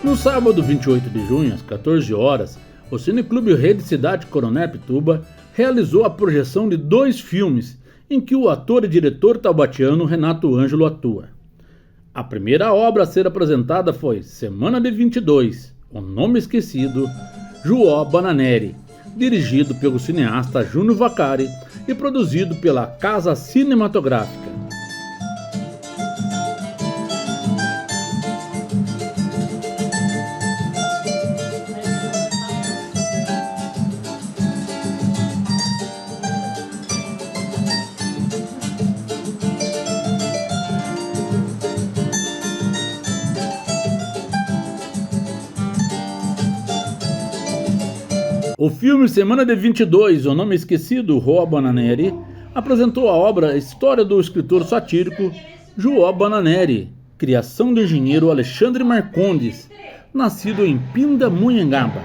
No sábado 28 de junho, às 14 horas, o Cineclube Rede Cidade Coronel Pituba realizou a projeção de 2 filmes em que o ator e diretor taubatiano Renato Ângelo atua. A primeira obra a ser apresentada foi Semana de 22, O Nome Esquecido, João Bananeri, dirigido pelo cineasta Júnior Vaccari e produzido pela Casa Cinematográfica. O filme Semana de 22, O Nome Esquecido, João Bananeri, apresentou a obra História do escritor satírico João Bananeri, criação do engenheiro Alexandre Marcondes, nascido em Pindamonhangaba.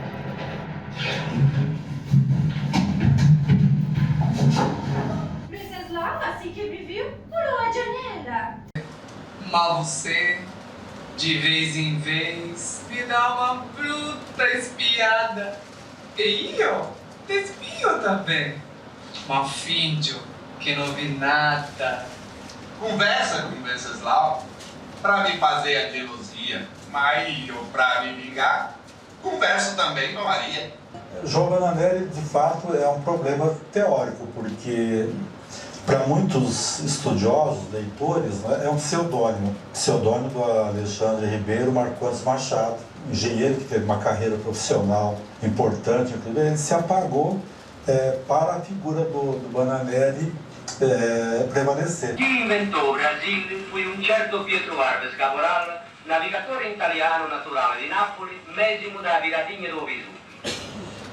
Venceslau, assim que me viu, pulou a janela. Mas você, de vez em vez, me dá uma bruta espiada. E eu te espio também. Mas finjo que não vi nada. Conversa com Venceslau para me fazer a gelosia, mas eu para me vingar, converso também com a Maria. João Bananeri, de fato, é um problema teórico, porque para muitos estudiosos, leitores, né, é um pseudônimo do Alexandre Ribeiro Marcondes Machado, engenheiro que teve uma carreira profissional importante, inclusive ele se apagou para a figura do Bananeri prevalecer. Chi inventò o Brasile fu un certo Pietro Alves Caporal, navigatore italiano naturale di Napoli, mesimo da Viratinha do Vesúvio.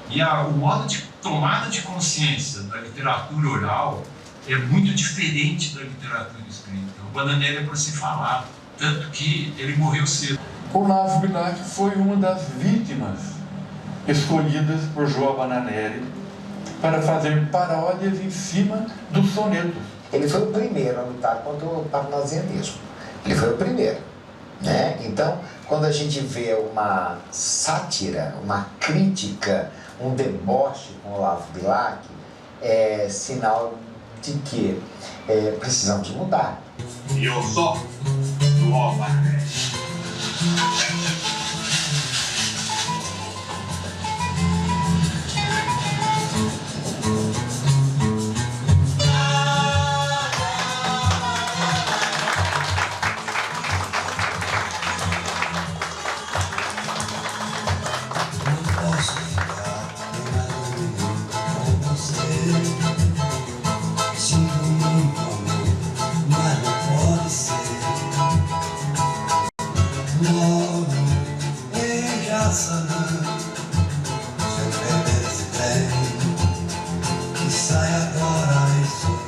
E o modo de tomada de consciência da literatura oral é muito diferente da literatura escrita. O Bananeri é para se falar, tanto que ele morreu cedo. Olavo Bilac foi uma das vítimas escolhidas por João Bananeri para fazer paródias em cima dos sonetos. Ele foi o primeiro a lutar contra o parnasianismo. Ele foi o primeiro, né? Então, quando a gente vê uma sátira, uma crítica, um deboche com Olavo Bilac, é sinal de que precisamos mudar. E eu sou João Bananeri.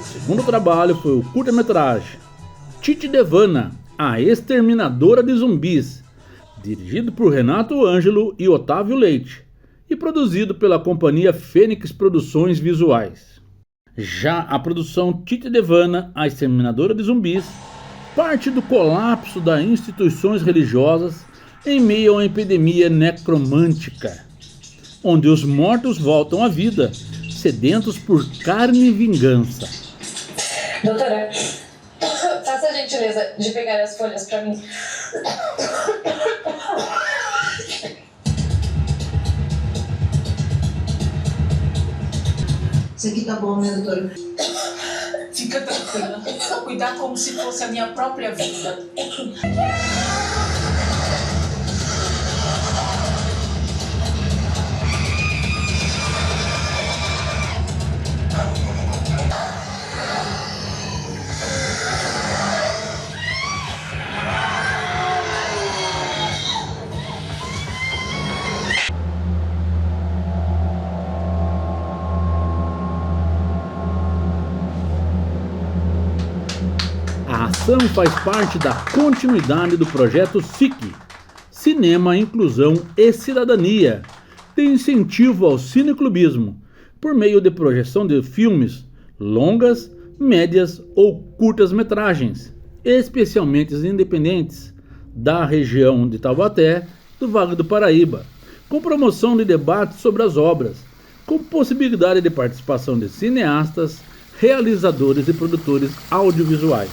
O segundo trabalho foi o curta-metragem Tite Devana, a Exterminadora de Zumbis, dirigido por Renato Ângelo e Otávio Leite, e produzido pela companhia Fênix Produções Visuais. Já a produção Tite Devana, a Exterminadora de Zumbis, parte do colapso das instituições religiosas em meio a uma epidemia necromântica, onde os mortos voltam à vida, sedentos por carne e vingança. Doutora, faça a gentileza de pegar as folhas pra mim. Isso aqui tá bom, né, doutora? Fica tranquila. Vou cuidar como se fosse a minha própria vida. A ação faz parte da continuidade do projeto SIC, Cinema, Inclusão e Cidadania, de incentivo ao cineclubismo, por meio de projeção de filmes, longas, médias ou curtas-metragens, especialmente independentes, da região de Taubaté do Vale do Paraíba, com promoção de debates sobre as obras, com possibilidade de participação de cineastas, realizadores e produtores audiovisuais.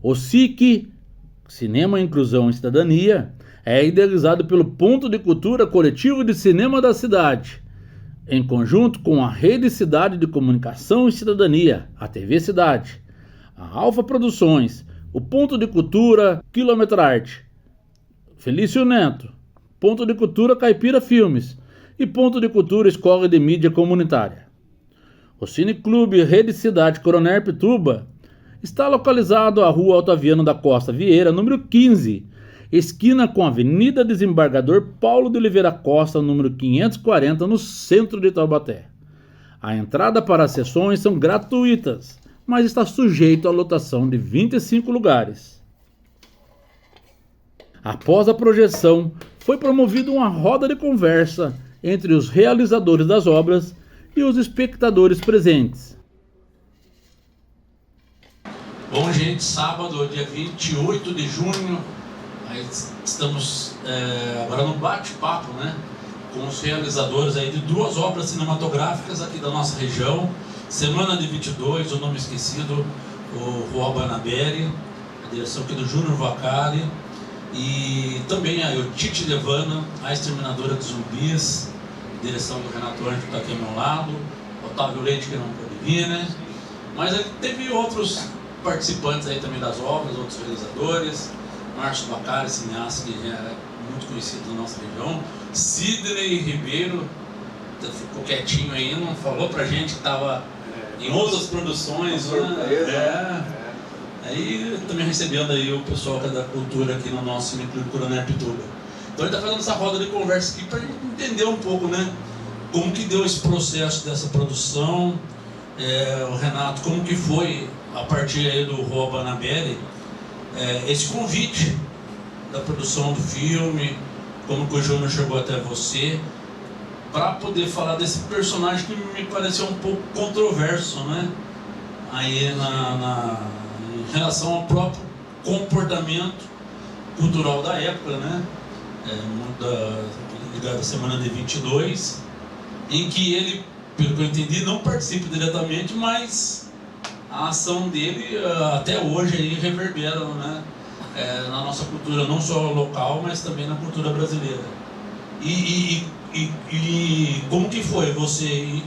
O SIC, Cinema, Inclusão e Cidadania, é idealizado pelo Ponto de Cultura Coletivo de Cinema da Cidade, em conjunto com a Rede Cidade de Comunicação e Cidadania, a TV Cidade, a Alfa Produções, o Ponto de Cultura Quilometrarte, Felício Neto, Ponto de Cultura Caipira Filmes e Ponto de Cultura Escola de Mídia Comunitária. O Cineclube Rede Cidade Coronel Pituba está localizado à Rua Otaviano da Costa Vieira, número 15, esquina com a Avenida Desembargador Paulo de Oliveira Costa, número 540, no centro de Taubaté. A entrada para as sessões são gratuitas, mas está sujeito à lotação de 25 lugares. Após a projeção, foi promovida uma roda de conversa entre os realizadores das obras e os espectadores presentes. Bom, gente, sábado, dia 28 de junho, aí estamos agora no bate-papo, né, com os realizadores aí de 2 obras cinematográficas aqui da nossa região. Semana de 22, O Nome Esquecido, o Juan Banaberi, a direção aqui do Júnior Vacari, e também aí o Tite Devana, A Exterminadora de Zumbis, direção do Renato Ângelo, que está aqui ao meu lado, Otávio Leite, que não pôde vir, né, mas aí teve outros participantes aí também das obras, outros realizadores, Márcio Vacari, cineasta que é muito conhecido na nossa região, Sidney Ribeiro, ficou quietinho aí, não falou pra gente que estava em outras produções, né? Aí também recebendo aí o pessoal da cultura aqui no nosso Cineclube Coronel Pituba. Então ele está fazendo essa roda de conversa aqui para a gente entender um pouco, né, como que deu esse processo dessa produção, o Renato, como que foi a partir aí do Juan Banaberi, esse convite da produção do filme, como que o Júnior chegou até você, para poder falar desse personagem que me pareceu um pouco controverso, né? Aí em relação ao próprio comportamento cultural da época, né? Ligado à semana de 22, em que ele, pelo que eu entendi, não participa diretamente, mas a ação dele até hoje aí reverbera, né? Na nossa cultura, não só local, mas também na cultura brasileira. E como que foi você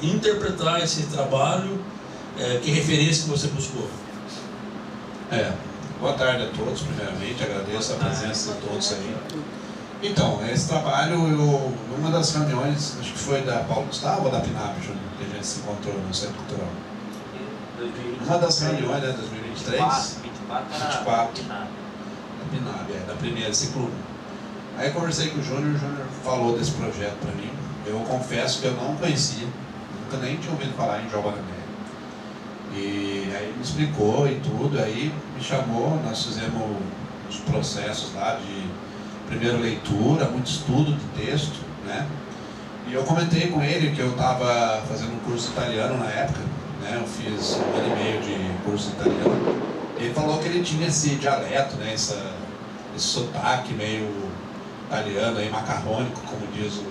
interpretar esse trabalho? Que referência que você buscou? Boa tarde a todos, primeiramente, agradeço a presença de todos aí. Então, esse trabalho, numa das reuniões, acho que foi da Paulo Gustavo ou da PNAB, Júnior, que a gente se encontrou no Centro Cultural. Uma das reuniões, né, 2023? 24. Da PNAB, da primeira, esse clube. Aí conversei com o Júnior falou desse projeto para mim. Eu confesso que eu não conhecia, nunca nem tinha ouvido falar em Juan Banaberi. E aí me explicou e tudo, aí me chamou, nós fizemos os processos lá de primeira leitura, muito estudo de texto, né? E eu comentei com ele que eu estava fazendo um curso italiano na época, né? Eu fiz 1 ano e meio de curso italiano. Ele falou que ele tinha esse dialeto, né? Esse sotaque meio italiano, aí, macarrônico, como diz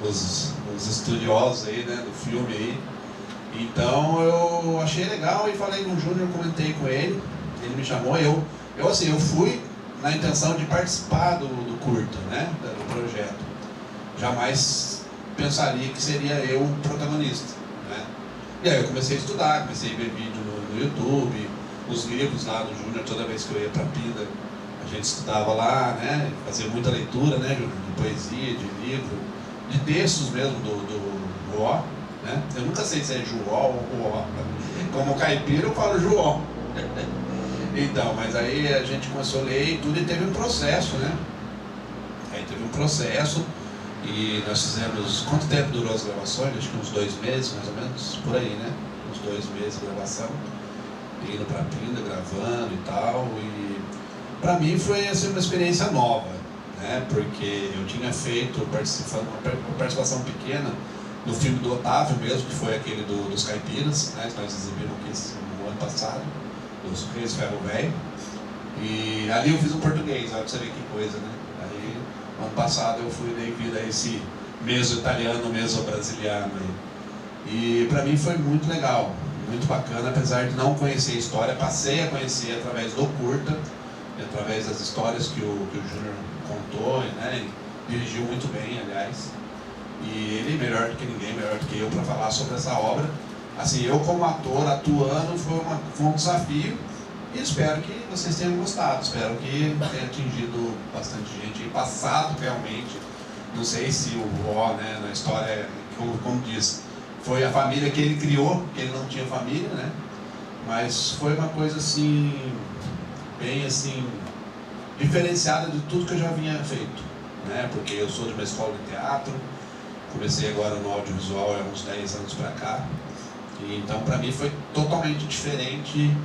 os estudiosos aí, né? Do filme aí. Então eu achei legal e falei com o Júnior, comentei com ele, ele me chamou, eu fui na intenção de participar do curta, né, do projeto. Jamais pensaria que seria eu o protagonista, né. E aí eu comecei a estudar, comecei a ver vídeo no YouTube, os livros lá do Júnior, toda vez que eu ia para Pinda, a gente estudava lá, né, fazia muita leitura, né, de poesia, de livro, de textos mesmo do Ó. Né? Eu nunca sei se é João ou Ó. Como caipira eu falo João. Então, mas aí a gente começou a ler e tudo e teve um processo, né? Aí teve um processo e nós fizemos... Quanto tempo durou as gravações? Acho que uns 2 meses, mais ou menos, por aí, né? Uns 2 meses de gravação. Indo pra Pinda, gravando e tal. E pra mim foi assim, uma experiência nova, né? Porque eu tinha feito uma participação pequena no filme do Otávio mesmo, que foi aquele dos Caipiras, né, que nós exibimos aqui no ano passado, dos Reis Ferro Velho. E ali eu fiz um português, olha pra você ver que coisa, né? Aí, ano passado eu fui devido a esse meso italiano, meso brasiliano aí. E pra mim foi muito legal, muito bacana, apesar de não conhecer a história, passei a conhecer através do curta, através das histórias que o Júnior contou, né? Dirigiu muito bem, aliás. E ele, melhor do que ninguém, melhor do que eu, para falar sobre essa obra. Assim, eu como ator, atuando, foi um desafio. E espero que vocês tenham gostado, espero que tenha atingido bastante gente e passado realmente. Não sei se o Vó, né, na história, como diz, foi a família que ele criou, porque ele não tinha família, né? Mas foi uma coisa assim, bem assim, diferenciada de tudo que eu já vinha feito, né? Porque eu sou de uma escola de teatro, comecei agora no audiovisual há uns 10 anos para cá, e então para mim foi totalmente diferente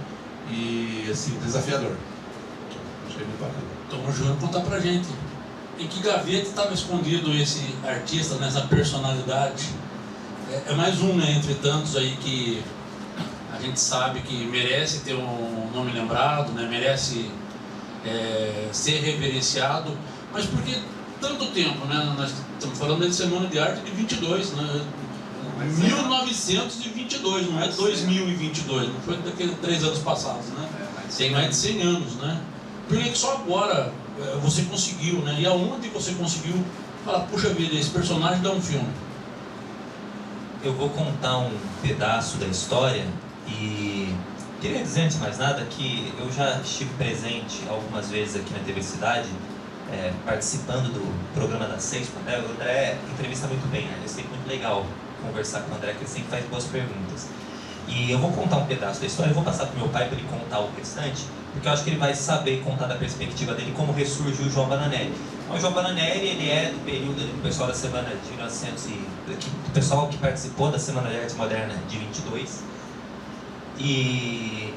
e assim, desafiador. Achei muito bacana. Então o Júnior conta pra gente, em que gaveta estava escondido esse artista, nessa personalidade? É mais um, né, entre tantos aí que a gente sabe que merece ter um nome lembrado, né, merece ser reverenciado, mas por que tanto tempo, né? Nós estamos falando de Semana de Arte de 22, né? 1922, não é 2022, não foi daqueles 3 anos passados, né? Tem mais de 100 anos, né? Por que só agora você conseguiu, né? E aonde você conseguiu falar, puxa vida, esse personagem dá um filme? Eu vou contar um pedaço da história e queria dizer, antes de mais nada, que eu já estive presente algumas vezes aqui na TV Cidade, participando do programa das 6 com o André. O André entrevista muito bem, né? É sempre muito legal conversar com o André, que ele sempre faz boas perguntas. E eu vou contar um pedaço da história, eu vou passar para o meu pai para ele contar o restante, porque eu acho que ele vai saber contar da perspectiva dele como ressurgiu o João Bananelli. Então, o João Bananelli, ele é do período do pessoal da Semana de 1900, do pessoal que participou da Semana de Arte Moderna de 22, e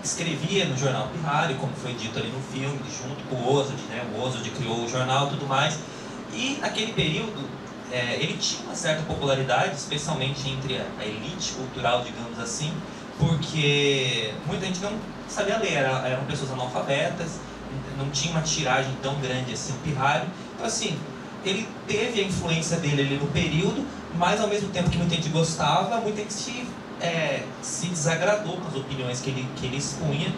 escrevia no jornal Pirralho, como foi dito ali no filme, junto com o Ozod, né? O Ozod criou o jornal e tudo mais. E naquele período ele tinha uma certa popularidade, especialmente entre a elite cultural, digamos assim, porque muita gente não sabia ler, eram pessoas analfabetas, não tinha uma tiragem tão grande assim, o Pirralho. Então assim, ele teve a influência dele ali no período, mas ao mesmo tempo que muita gente gostava, muita gente se desagradou com as opiniões que ele expunha.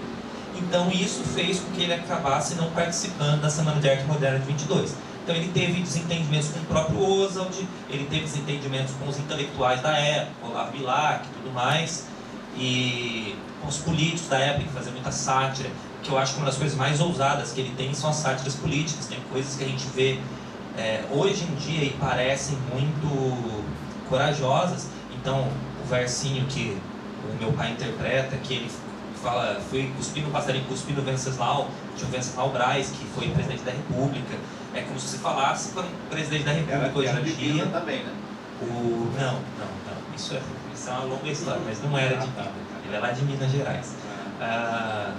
Então isso fez com que ele acabasse não participando da Semana de Arte Moderna de 22. Então ele teve desentendimentos com o próprio Ozald, ele teve desentendimentos com os intelectuais da época, Olavo Bilac e tudo mais, e com os políticos da época, que faziam muita sátira, que eu acho que uma das coisas mais ousadas que ele tem são as sátiras políticas. Tem coisas que a gente vê hoje em dia e parecem muito corajosas. Então o versinho que o meu pai interpreta, que ele fala, fui cuspir no passarinho, cuspir no Venceslau, de um Venceslau Braz, que foi presidente da República. É como se você falasse para um presidente da República hoje em dia. Também, né? Não. Isso é uma longa história, mas não era de Minas. Ele é lá de Minas Gerais.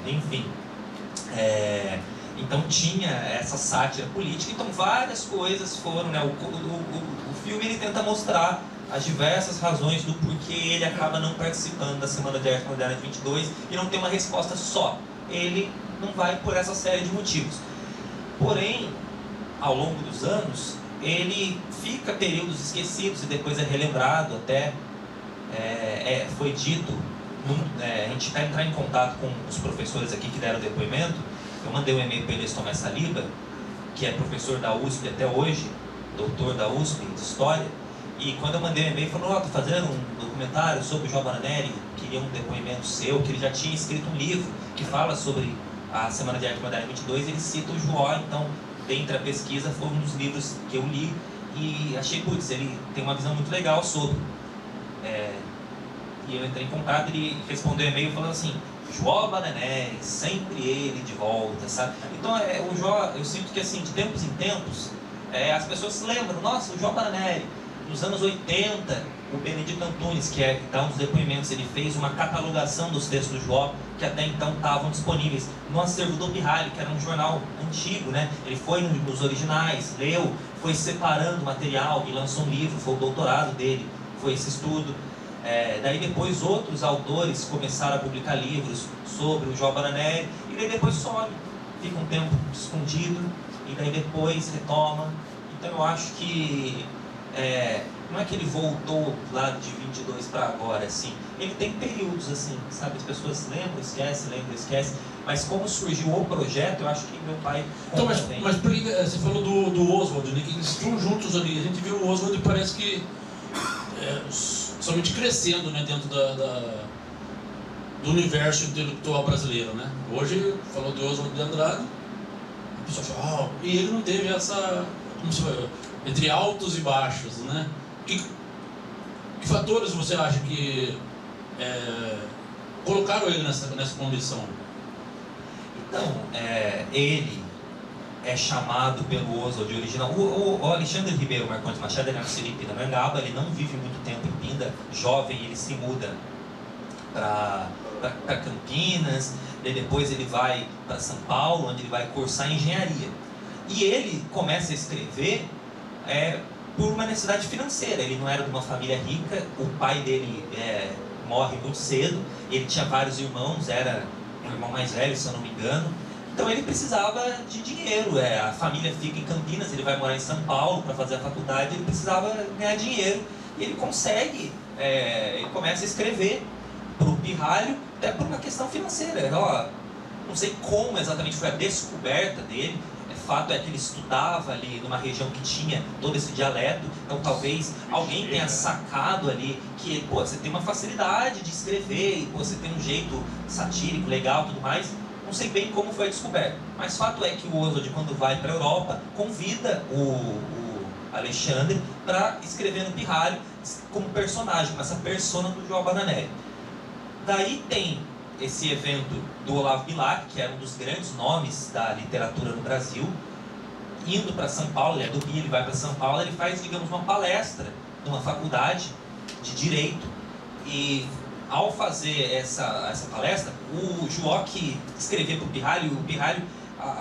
Enfim. Então tinha essa sátira política. Então várias coisas foram, né? O filme ele tenta mostrar as diversas razões do porquê ele acaba não participando da Semana de Arte Moderna de 22 e não tem uma resposta só. Ele não vai por essa série de motivos. Porém, ao longo dos anos, ele fica períodos esquecidos e depois é relembrado. Até foi dito, a gente vai entrar em contato com os professores aqui que deram depoimento. Eu mandei um e-mail para eles, Tomás Saliba, que é professor da USP até hoje, doutor da USP de História. E quando eu mandei um e-mail, ele falou, tô fazendo um documentário sobre o João Bananelli, queria um depoimento seu, que ele já tinha escrito um livro que fala sobre a Semana de Arte Moderna 22, ele cita o João. Então, dentre a pesquisa, foi um dos livros que eu li e achei, putz, ele tem uma visão muito legal sobre. E eu entrei em contato, ele respondeu o e-mail falando assim, João Bananelli, sempre ele de volta, sabe? Então, o João, eu sinto que assim, de tempos em tempos, as pessoas se lembram, nossa, o João Bananelli. Nos anos 80, o Benedito Antunes, que dá uns depoimentos, ele fez uma catalogação dos textos do Jó, que até então estavam disponíveis no acervo do Pirralho, que era um jornal antigo, né? Ele foi nos originais, leu, foi separando o material e lançou um livro, foi o doutorado dele foi esse estudo. Daí depois outros autores começaram a publicar livros sobre o João Bananelli, e daí depois some, fica um tempo escondido, e daí depois retoma. Então eu acho que não é que ele voltou lá de 22 para agora, assim. Ele tem períodos, assim, sabe? As pessoas lembram, esquecem. Mas como surgiu o projeto, eu acho que meu pai... Então, mas porque você falou do Oswald, né? Que eles estão juntos ali. A gente viu o Oswald e parece que... somente crescendo, né? Dentro do universo intelectual brasileiro, né? Hoje, falou do Oswald de Andrade, a pessoa fala... e ele não teve essa... como se fala, entre altos e baixos, né? Que fatores você acha que colocaram ele nessa condição? Então, ele é chamado pelo Oswald original. O Alexandre Ribeiro Marcondes Machado, ele nasceu em Pindamonhangaba, ele não vive muito tempo em Pinda, jovem, ele se muda para Campinas, e depois ele vai para São Paulo, onde ele vai cursar engenharia. E ele começa a escrever por uma necessidade financeira. Ele não era de uma família rica, o pai dele morre muito cedo, ele tinha vários irmãos, era o irmão mais velho, se eu não me engano. Então ele precisava de dinheiro, a família fica em Campinas, ele vai morar em São Paulo para fazer a faculdade, ele precisava ganhar dinheiro, e ele consegue, ele começa a escrever para o Pirralho, até por uma questão financeira. Não sei como exatamente foi a descoberta dele. Fato é que ele estudava ali numa região que tinha todo esse dialeto, então talvez alguém tenha sacado ali que você tem uma facilidade de escrever, e você tem um jeito satírico, legal, tudo mais. Não sei bem como foi a descoberta, mas fato é que o Oswald, quando vai para a Europa, convida o Alexandre para escrever no Pirralho como personagem, com essa persona do João Bananelli. Daí tem esse evento do Olavo Bilac, que era um dos grandes nomes da literatura no Brasil, indo para São Paulo, ele é do Rio, ele vai para São Paulo, ele faz, digamos, uma palestra numa faculdade de Direito, e ao fazer essa palestra, o João que escrevia para o Pirralho,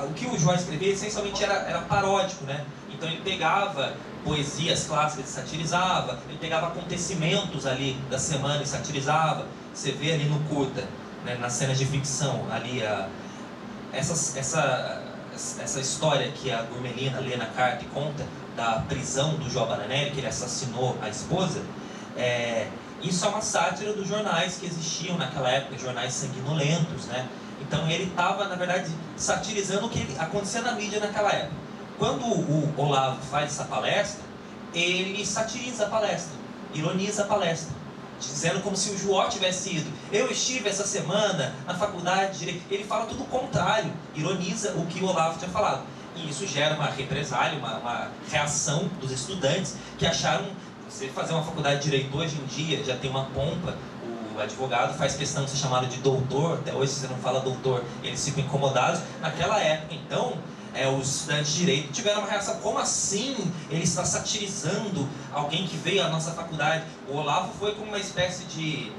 o que o João escrevia essencialmente era paródico, né? Então ele pegava poesias clássicas e satirizava, ele pegava acontecimentos ali da semana e satirizava. Você vê ali no curta, né, nas cenas de ficção, ali essa história que a Gurmelina lê na carta e conta da prisão do João Bananelli, que ele assassinou a esposa, isso é uma sátira dos jornais que existiam naquela época, jornais sanguinolentos, né? Então ele estava, na verdade, satirizando o que acontecia na mídia naquela época. Quando o Olavo faz essa palestra, ele satiriza a palestra, ironiza a palestra, dizendo como se o João tivesse ido. Eu estive essa semana na faculdade de Direito. Ele fala tudo o contrário, ironiza o que o Olavo tinha falado. E isso gera uma represália, uma reação dos estudantes que acharam, você fazer uma faculdade de Direito hoje em dia já tem uma pompa. O advogado faz questão de ser chamado de doutor, até hoje você não fala doutor, eles ficam incomodados. Naquela época, então, os estudantes de Direito tiveram uma reação, como assim? Ele está satirizando alguém que veio à nossa faculdade. O Olavo foi como uma espécie de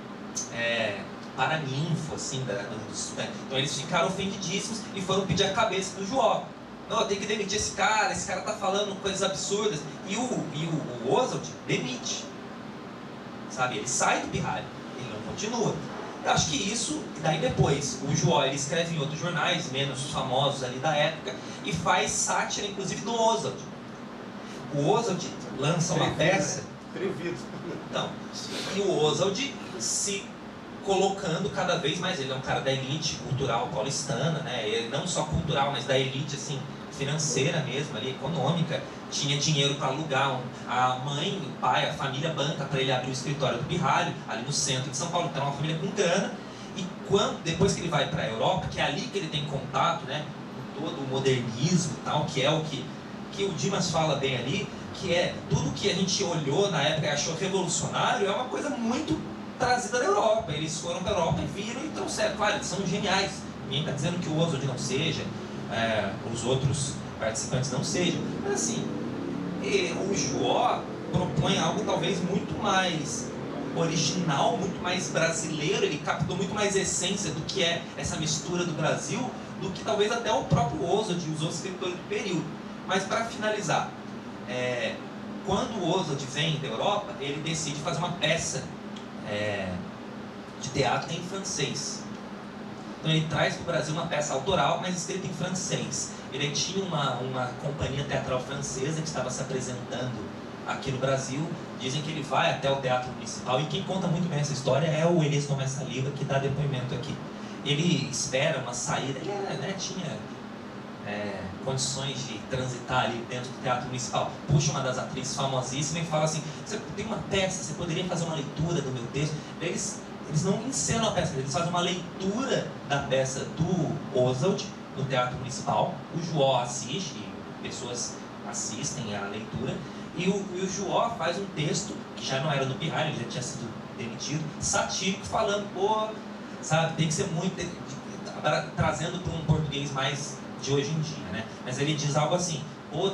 paraninfo, assim, dos estudantes. Então eles ficaram ofendidíssimos e foram pedir a cabeça do João. Não, tem que demitir esse cara tá falando coisas absurdas. E o Oswald demite, sabe? Ele sai do Pirralho, ele não continua. Eu acho que isso, daí depois, o João, ele escreve em outros jornais, menos famosos ali da época, e faz sátira, inclusive, do Oswald. O Oswald lança uma peça... Prevido. Então, e o Oswald se colocando cada vez mais, ele é um cara da elite cultural paulistana, né? Ele não só cultural, mas da elite, assim, financeira mesmo, ali, econômica. Tinha dinheiro para alugar, a mãe, o pai, a família banca para ele abrir o escritório do Pirralho, ali no centro de São Paulo. Então é uma família com grana. E depois que ele vai para a Europa, que é ali que ele tem contato, né, com todo o modernismo e tal, que é o que o Dimas fala bem ali, que é tudo que a gente olhou na época e achou revolucionário, é uma coisa muito trazida da Europa. Eles foram para a Europa e viram e trouxeram. Claro, eles são geniais. Ninguém está dizendo que o Oswald não seja, os outros participantes não sejam. Mas assim, o João propõe algo talvez muito mais original, muito mais brasileiro. Ele captou muito mais essência do que é essa mistura do Brasil, do que talvez até o próprio Oswald e os outros escritores do período. Mas para finalizar, quando o Oswald vem da Europa, ele decide fazer uma peça de teatro em francês. Então ele traz para o Brasil uma peça autoral, mas escrita em francês. Ele tinha uma companhia teatral francesa que estava se apresentando aqui no Brasil. Dizem que ele vai até o Teatro Municipal, e quem conta muito bem essa história é o Elias Tomé Saliba, que dá depoimento aqui. Ele espera uma saída, ele tinha condições de transitar ali dentro do Teatro Municipal. Puxa uma das atrizes famosíssimas e fala assim: você tem uma peça, você poderia fazer uma leitura do meu texto? Eles não encenam a peça, eles fazem uma leitura da peça do Oswald no Teatro Municipal. O Joó assiste, pessoas assistem à leitura, e o Joó faz um texto que já não era do Pirralho, ele já tinha sido demitido, satírico, falando, sabe, tem que ser muito, trazendo para um português mais de hoje em dia, né? Mas ele diz algo assim: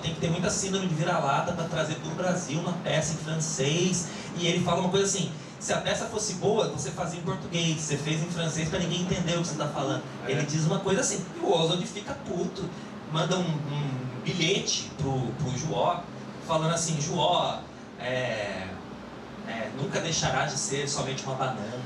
tem que ter muita síndrome de vira-lata para trazer para o Brasil uma peça em francês. E ele fala uma coisa assim: se a peça fosse boa, você fazia em português, você fez em francês para ninguém entender o que você está falando. Ele diz uma coisa assim, e o Oswald fica puto, manda um bilhete pro Joó, falando assim: Joó, nunca deixará de ser somente uma banana.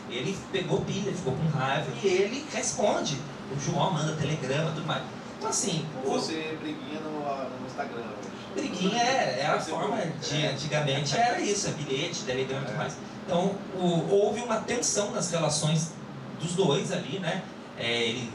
Ele pegou pilha, ficou com raiva, e ele responde. O João manda telegrama e tudo mais. Então assim... Você briguinha no Instagram hoje. Briguinha era a forma de... Antigamente era isso, bilhete, telegrama e tudo mais. Então houve uma tensão nas relações dos dois ali, né? Ele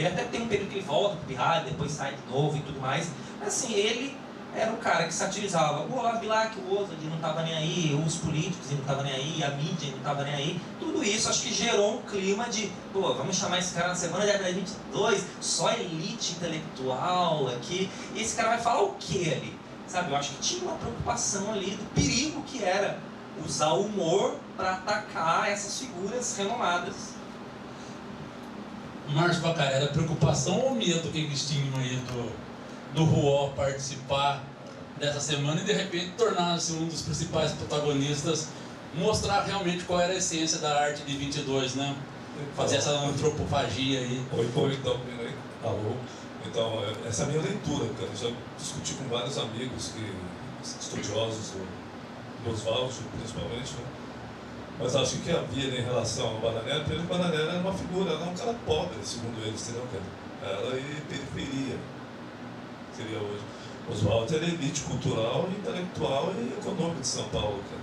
até tem um período que ele volta pro Pirralho, depois sai de novo e tudo mais. Mas assim, ele era um cara que satirizava o Olavo Bilac, o Oswald não estava nem aí, os políticos não estavam nem aí, a mídia não estava nem aí. Tudo isso acho que gerou um clima de, vamos chamar esse cara na semana de abril 22, só elite intelectual aqui, e esse cara vai falar o que ali? Sabe, eu acho que tinha uma preocupação ali do perigo que era usar o humor para atacar essas figuras renomadas. Márcio Bacai, era preocupação ou medo que eles tinham aí do Ruó participar dessa semana e de repente tornar-se um dos principais protagonistas, mostrar realmente qual era a essência da arte de 22, né? Fazer essa antropofagia aí. Então, alô. Então, essa é a minha leitura, cara. Eu já discuti com vários amigos estudiosos do Oswald, principalmente, né? Mas acho que o que havia em relação ao Bananera, para ele, o Bananera era uma figura, era um cara pobre, segundo eles, entendeu, cara? Era periferia. Seria hoje. Oswald era elite cultural, intelectual e econômica de São Paulo, cara.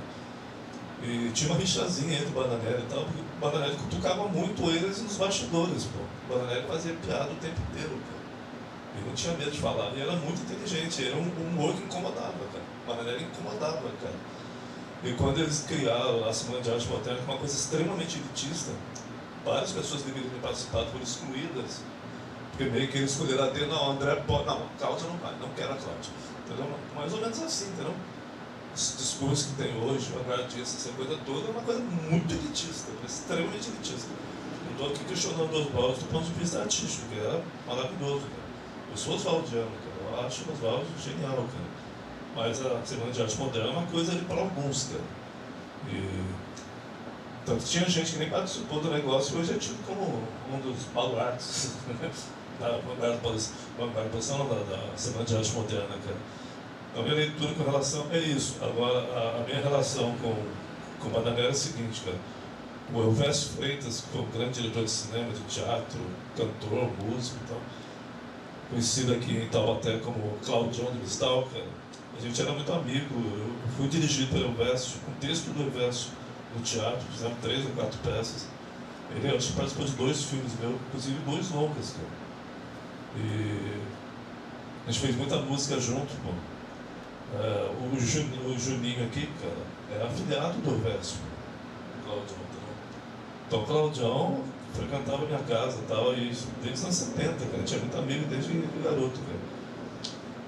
E tinha uma rixazinha entre o Bananera e tal, porque o Bananera cutucava muito eles nos bastidores, pô. O Bananera fazia piada o tempo inteiro, cara. Ele não tinha medo de falar, e era muito inteligente, era um humor que incomodava, cara. O Bananera incomodava, cara. E quando eles criaram a Semana de Arte Moderna, que é uma coisa extremamente elitista, várias pessoas deveriam ter participado, foram excluídas. Porque meio que eles escolheram a dele, não, André pode, não, Cláudia não vai, não quero a Cláudia. Entendeu? Mais ou menos assim, entendeu? Esse discurso que tem hoje, o artista, essa coisa toda, é uma coisa muito elitista, extremamente elitista. Eu estou aqui questionando o Oswald do ponto de vista artístico, que era maravilhoso, cara. Eu sou oswaldiano, cara, eu acho o Oswald genial, cara. Mas a Semana de Arte Moderna é uma coisa ali para alguns, cara. E tanto que tinha gente que nem participou do negócio e hoje é tido como um dos baluartes da vanguardização da Semana de Arte Moderna, cara. Então, a minha leitura com relação é isso. Agora, a minha relação com o Bananera é a seguinte, cara. O Elvésio Freitas, que foi um grande diretor de cinema, de teatro, cantor, músico e tal, conhecido aqui em Taubaté como Claudião de Cristal, cara. A gente era muito amigo. Eu fui dirigido pelo Elvésio, com o texto do Elvésio no teatro, fizemos 3 ou 4 peças. Ele acho que participou de 2 filmes meus, inclusive 2 longas, cara. E a gente fez muita música junto, pô. O Juninho aqui, cara, é afiliado do Elvésio, o Claudião, entendeu? Então o Claudião frequentava minha casa e tal, e desde os anos 70, cara, tinha muito amigo desde garoto, cara.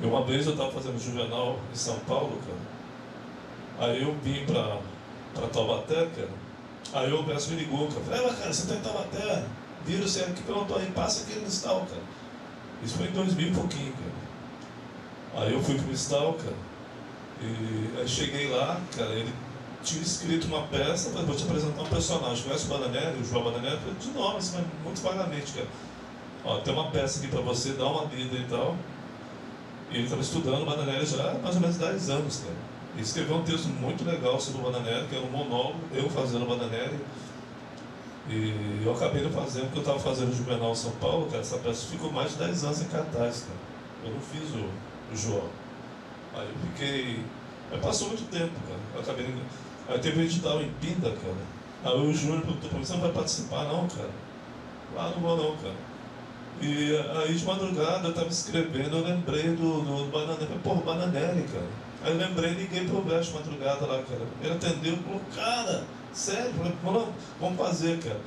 E uma vez eu estava fazendo Juvenal em São Paulo, cara, aí eu vim pra Taubaté, cara, aí o Elvésio me ligou, cara, falei, cara, você tá em Taubaté, vira você aqui, pronto, aí passa aqui no Mistal, cara. Isso foi em 2000 e pouquinho, cara. Aí eu fui pro Mistal, cara, e aí cheguei lá, cara, ele tinha escrito uma peça, falei, vou te apresentar um personagem, conhece o Bananera, o João Bananera? Eu falei, de nome, mas muito vagamente, cara. Ó, tem uma peça aqui pra você, dá uma lida e tal. E ele estava estudando Bananéria já há mais ou menos 10 anos, cara. Ele escreveu um texto muito legal sobre o Bananéria, que era um monólogo, eu fazendo Bananéria. E eu acabei não fazendo, porque eu estava fazendo o Juvenal São Paulo, cara. Essa peça ficou mais de 10 anos em cartaz, cara. Eu não fiz o João. Aí eu fiquei... Aí passou muito tempo, cara. Eu acabei... Aí teve um edital em Pinda, cara. Aí o Júnior perguntou pra mim, você não vai participar não, cara? Ah, não vou não, cara. E aí de madrugada eu estava escrevendo, eu lembrei do Bananéria. Eu falei, porra, Bananéria, cara. Aí eu lembrei, liguei pro Roberto de madrugada lá, cara. Ele atendeu, falou, cara, sério? Eu falei, vamos fazer, cara.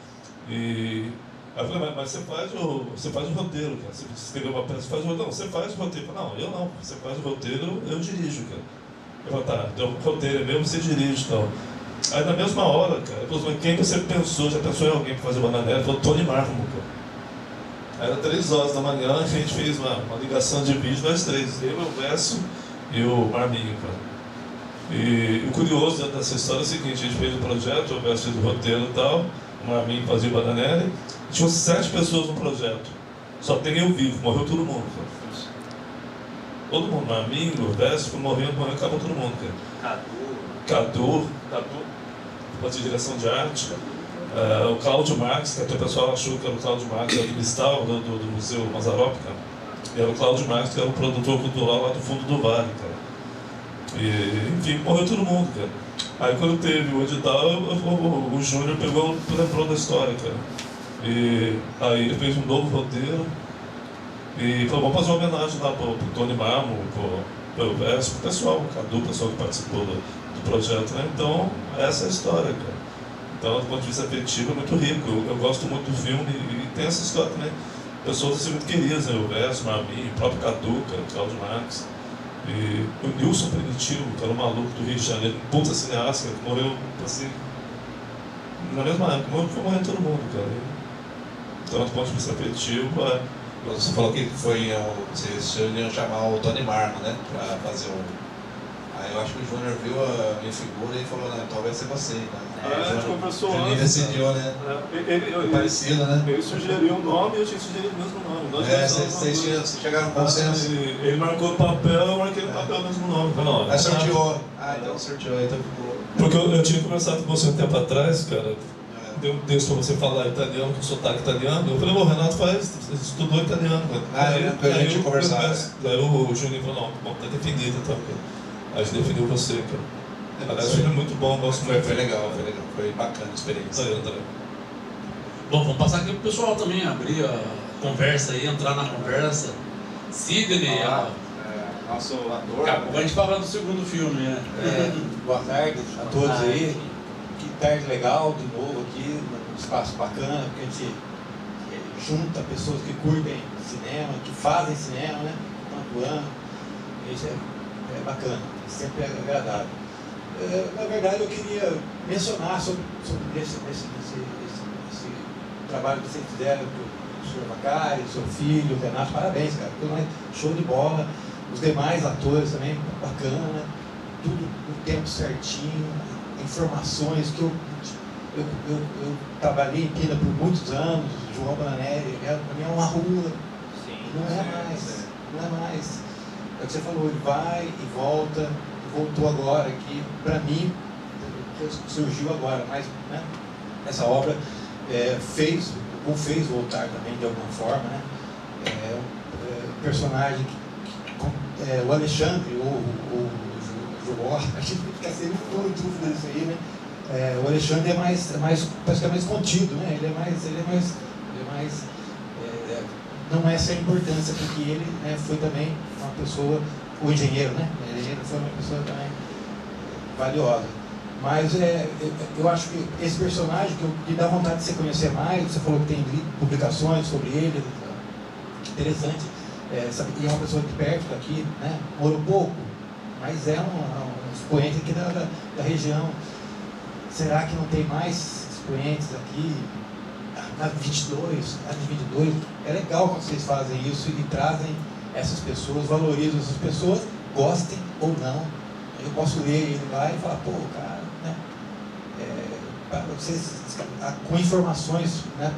E aí eu falei, mas você faz o roteiro, cara. Você escreveu uma peça, você faz o roteiro. Não, você faz o roteiro. Eu falei, não, eu não. Você faz o roteiro, eu dirijo, cara. Eu falei, tá, então o roteiro é mesmo, você dirige e tal. Aí na mesma hora, cara, eu falei, quem você pensou? Já pensou em alguém para fazer Bananéria? Ele falou, Tony Marmo, cara. Aí era 3 horas da manhã, a gente fez uma ligação de vídeo, nós três, eu, o Verso e o Marminho, cara. E o curioso dentro dessa história é o seguinte, a gente fez o projeto, o Verso fez o roteiro e tal, o Marminho fazia o Bananéria, tinham 7 pessoas no projeto, só tem eu vivo, morreu todo mundo, cara. Todo mundo, Marminho, o Verso, morreu, acabou todo mundo, cara. Cadu, pode direção de arte. O Cláudio Marques, que o pessoal achou que era o Cláudio Marques, era do Cristal, do Museu Mazzaropi, cara. E era o Cláudio Marques, que era o produtor cultural lá do fundo do Vale, cara. E, enfim, morreu todo mundo, cara. Aí quando teve o edital, o Júnior lembrou da história, cara. E aí ele fez um novo roteiro e falou, vamos fazer uma homenagem lá pro Tony Marmo, pro Verso, pro pessoal, o Cadu, o pessoal que participou do projeto, né? Então, essa é a história, cara. Então, do ponto de vista afetivo, é muito rico. Eu gosto muito do filme e tem essa história também. Pessoas assim muito queridas, né? O Verso, o Marminho, o próprio Cadu, cara, o Cláudio Marques. E o Nilson Primitivo, que era um maluco do Rio de Janeiro, um puta cineasta, que morreu assim, na mesma época, foi morrendo todo mundo, cara. Então, do ponto de vista afetivo, Você falou que vocês iam chamar o Tony Marmo, né? Pra fazer o... Aí eu acho que o Júnior viu a minha figura e falou, né, então vai ser você, né? A gente conversou antes. Ele decidiu, né? Parecido, né? Ele sugeriu um nome e eu tinha sugerido o mesmo nome. Vocês chegaram no consenso? Ele marcou no papel, eu marquei no papel o mesmo nome. Não, aí sorteou. Então sorteou, então ficou. Porque eu tinha conversado com você um tempo atrás, cara. Deu um texto pra você falar italiano, com sotaque italiano. Eu falei, o Renato estudou italiano. Eu a gente conversava. Daí o Juninho falou, não, tá definido, então. Aí a gente definiu você, cara. Aliás, foi muito bom, gosto muito. Foi legal, foi bacana a experiência. Aí, André. Bom, vamos passar aqui pro pessoal também, abrir a conversa aí, entrar na conversa. Sidney, nosso ator. a gente fala do segundo filme, né? Boa tarde a todos aí. Que tarde legal, de novo aqui, um espaço bacana, porque a gente junta pessoas que curtem cinema, que fazem cinema, né? Estão atuando. Isso é bacana, sempre é agradável. Na verdade, eu queria mencionar sobre esse trabalho que vocês fizeram do senhor Macari, do seu filho, o Renato, parabéns, cara, show de bola. Os demais atores também, bacana, tudo no tempo certinho, informações que eu trabalhei em Pina por muitos anos, João Bananéria, para mim é uma rua, não é mais. É o que você falou, ele vai e volta, voltou agora aqui, para mim, surgiu agora, mas né, essa obra fez voltar também de alguma forma, né? Um personagem o Alexandre, o João, a gente fica sempre com dúvida disso aí, né? O Alexandre parece que é mais contido, né? Ele é mais não é essa a importância, porque ele foi também uma pessoa, o engenheiro, né? Ele foi uma pessoa também valiosa. Mas eu acho que esse personagem, que dá vontade de você conhecer mais, você falou que tem publicações sobre ele, interessante, e é uma pessoa de perto daqui, né? Morou pouco, mas é um expoente aqui da região. Será que não tem mais expoentes aqui? Na 22, é legal quando vocês fazem isso e trazem essas pessoas, valorizam essas pessoas, gostem ou não. Eu posso ler ele lá e falar, pô, cara, né? Vocês, com informações, né,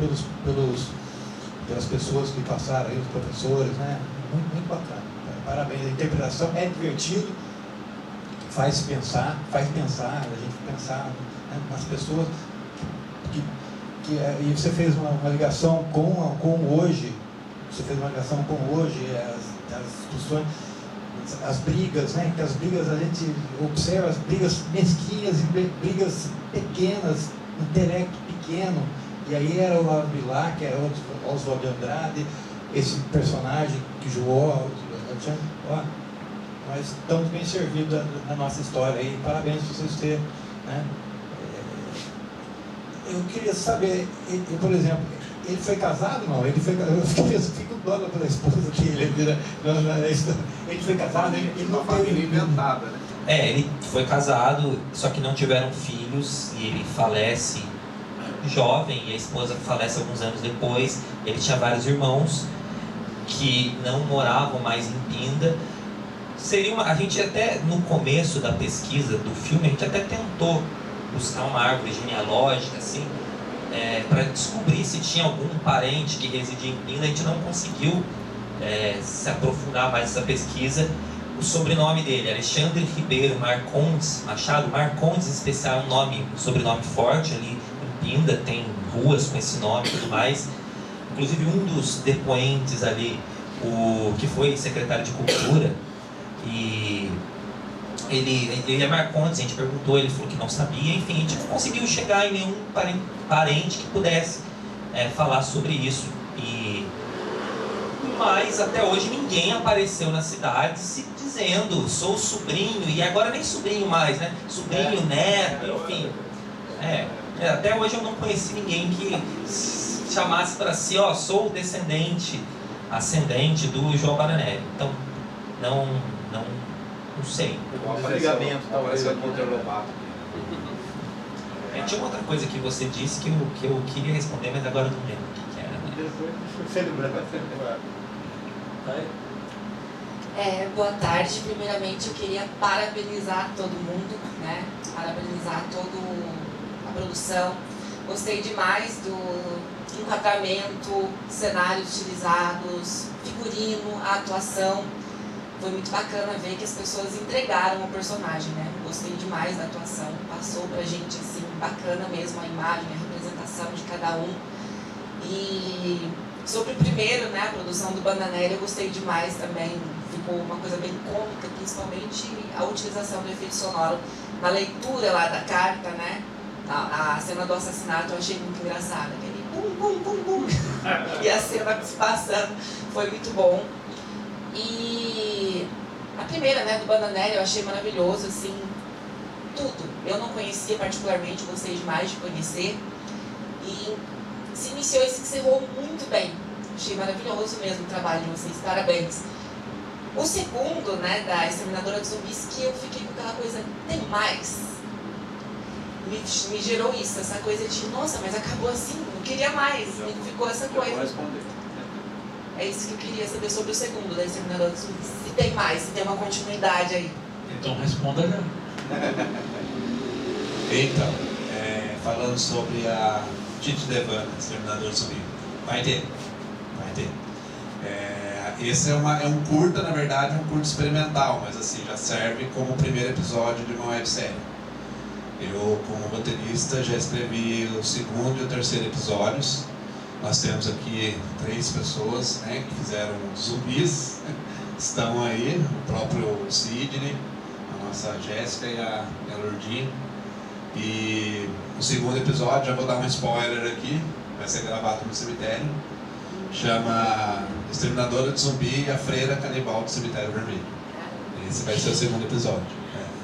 pelas pessoas que passaram aí, os professores, né? Muito bacana. parabéns. A interpretação é divertido, faz pensar, a gente pensar, né, nas pessoas. E você fez uma ligação com hoje, as discussões, as brigas, né? Que as brigas a gente observa, as brigas mesquinhas e brigas pequenas, intelecto pequeno. E aí era o Lauro Bilar, que era o Oswald de Andrade, esse personagem que João, nós estamos bem servidos na nossa história e parabéns por vocês terem, né? Eu queria saber, por exemplo, ele foi casado? Não, ele foi casado. Eu fico dono pela esposa dele. Ele foi casado, ele não teve inventada, né? Ele foi casado, só que não tiveram filhos e ele falece jovem e a esposa falece alguns anos depois. Ele tinha vários irmãos que não moravam mais em Pinda. A gente até no começo da pesquisa do filme, a gente até tentou buscar uma árvore genealógica assim, para descobrir se tinha algum parente que residia em Pinda. A gente não conseguiu se aprofundar mais nessa pesquisa. O sobrenome dele, Alexandre Ribeiro Marcondes Machado. Marcondes, em especial, é um sobrenome forte ali em Pinda, tem ruas com esse nome e tudo mais. Inclusive um dos depoentes ali, o que foi secretário de Cultura, e ele é Marcondes, a gente perguntou, ele falou que não sabia, enfim, a gente não conseguiu chegar em nenhum parente que pudesse falar sobre isso. Mas até hoje ninguém apareceu na cidade se dizendo, sou sobrinho, e agora nem sobrinho mais, né? Sobrinho, neto, enfim. Até hoje eu não conheci ninguém que chamasse para si, sou descendente, ascendente do João Bananelli. Então, não sei. Ligamento, talvez o Monteiro Lobato. Tinha uma outra coisa que você disse que eu queria responder, mas agora eu não lembro o que era. Boa tarde. Primeiramente, eu queria parabenizar todo mundo, né? Parabenizar toda a produção. Gostei demais do enquadramento, cenários utilizados, figurino, a atuação. Foi muito bacana ver que as pessoas entregaram o personagem, né? Gostei demais da atuação, passou pra gente, assim, bacana mesmo a imagem, a representação de cada um. E sobre o primeiro, né, a produção do Bananelli, eu gostei demais também, ficou uma coisa bem cômica, principalmente a utilização do efeito sonoro na leitura lá da carta, né? A cena do assassinato eu achei muito engraçada, aquele bum, bum, bum, bum, e a cena se passando, foi muito bom. E a primeira, né, do Bananelli, eu achei maravilhoso, assim, tudo. Eu não conhecia particularmente, gostei demais de conhecer. E se iniciou e se encerrou muito bem. Achei maravilhoso mesmo o trabalho de vocês, parabéns. O segundo, né, da Exterminadora dos Zumbis, que eu fiquei com aquela coisa demais. Me gerou isso, essa coisa de, nossa, mas acabou assim, não queria mais. Me ficou essa coisa. É isso que eu queria saber sobre o segundo da Exterminadora dos Zumbis. Se tem mais, se tem uma continuidade aí. Então responda já. Então, falando sobre a Tite Devana, Exterminador dos Zumbis. Vai ter. Esse é um curta, na verdade, um curta experimental, mas assim, já serve como o primeiro episódio de uma websérie. Eu, como roteirista, já escrevi o segundo e o terceiro episódios. Nós temos aqui 3 pessoas, né, que fizeram zumbis, estão aí, o próprio Sidney, a nossa Jéssica e a Lourdinha. E o segundo episódio, já vou dar um spoiler aqui, vai ser gravado no cemitério, chama Exterminadora de Zumbi e a Freira Canibal do Cemitério Vermelho. Esse vai ser o segundo episódio.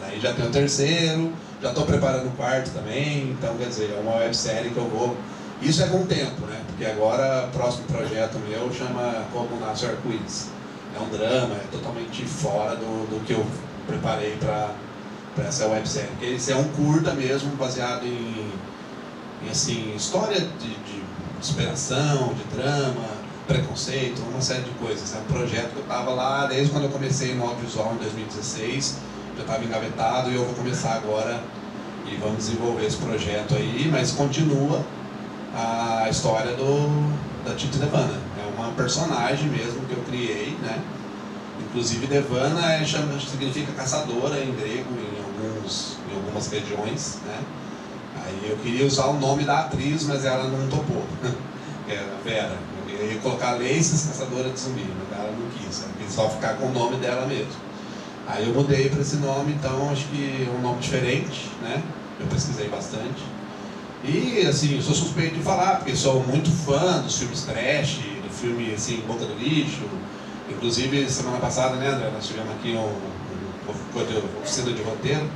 Aí já tem o terceiro, já estou preparando o quarto também, então quer dizer, é uma websérie que eu vou... Isso é com o tempo, né? Porque agora o próximo projeto meu chama Como Nasce o Arco-Íris. É um drama, é totalmente fora do que eu preparei para essa websérie. Porque esse é um curta mesmo, baseado em assim, história de superação, de drama, preconceito, uma série de coisas. É um projeto que eu estava lá desde quando eu comecei no audiovisual em 2016, já estava engavetado e eu vou começar agora e vamos desenvolver esse projeto aí, mas continua a história da Tite Devana. É uma personagem mesmo que eu criei, né? Inclusive Devana significa caçadora em grego, em algumas regiões, né? Aí eu queria usar o nome da atriz, mas ela não topou, que era a Vera. Eu ia colocar Laces, caçadora de zumbi, mas ela não quis, ela quis só ficar com o nome dela mesmo. Aí eu mudei para esse nome, então acho que é um nome diferente, né? Eu pesquisei bastante. E assim, eu sou suspeito de falar, porque sou muito fã dos filmes trash, do filme assim, Boca do Lixo. Inclusive, semana passada, né, André, nós tivemos aqui uma oficina de roteiro.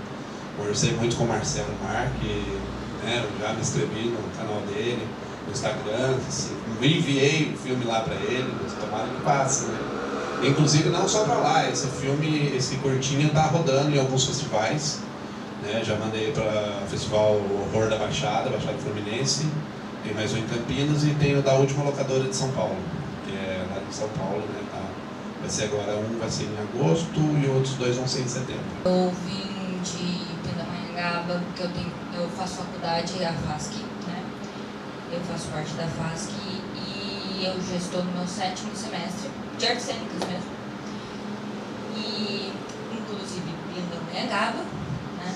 Conversei muito com o Marcelo Marque, né, eu já me inscrevi no canal dele, no Instagram, assim, enviei o filme lá para ele, tomara que passe, né? Inclusive, não só para lá, esse filme, esse curtinho tá rodando em alguns festivais, né? Já mandei para o Festival Horror da Baixada Fluminense, tem mais um em Campinas e tem o da última locadora de São Paulo, que é lá de São Paulo, né? Vai ser agora, um vai ser em agosto e outros 2 vão ser em setembro. Eu vim de Pindamonhangaba, porque eu faço faculdade, a FASC, né? Eu faço parte da FASC e eu já estou no meu 7º semestre, de artes cênicas mesmo. E, inclusive, Pindamonhangaba, né?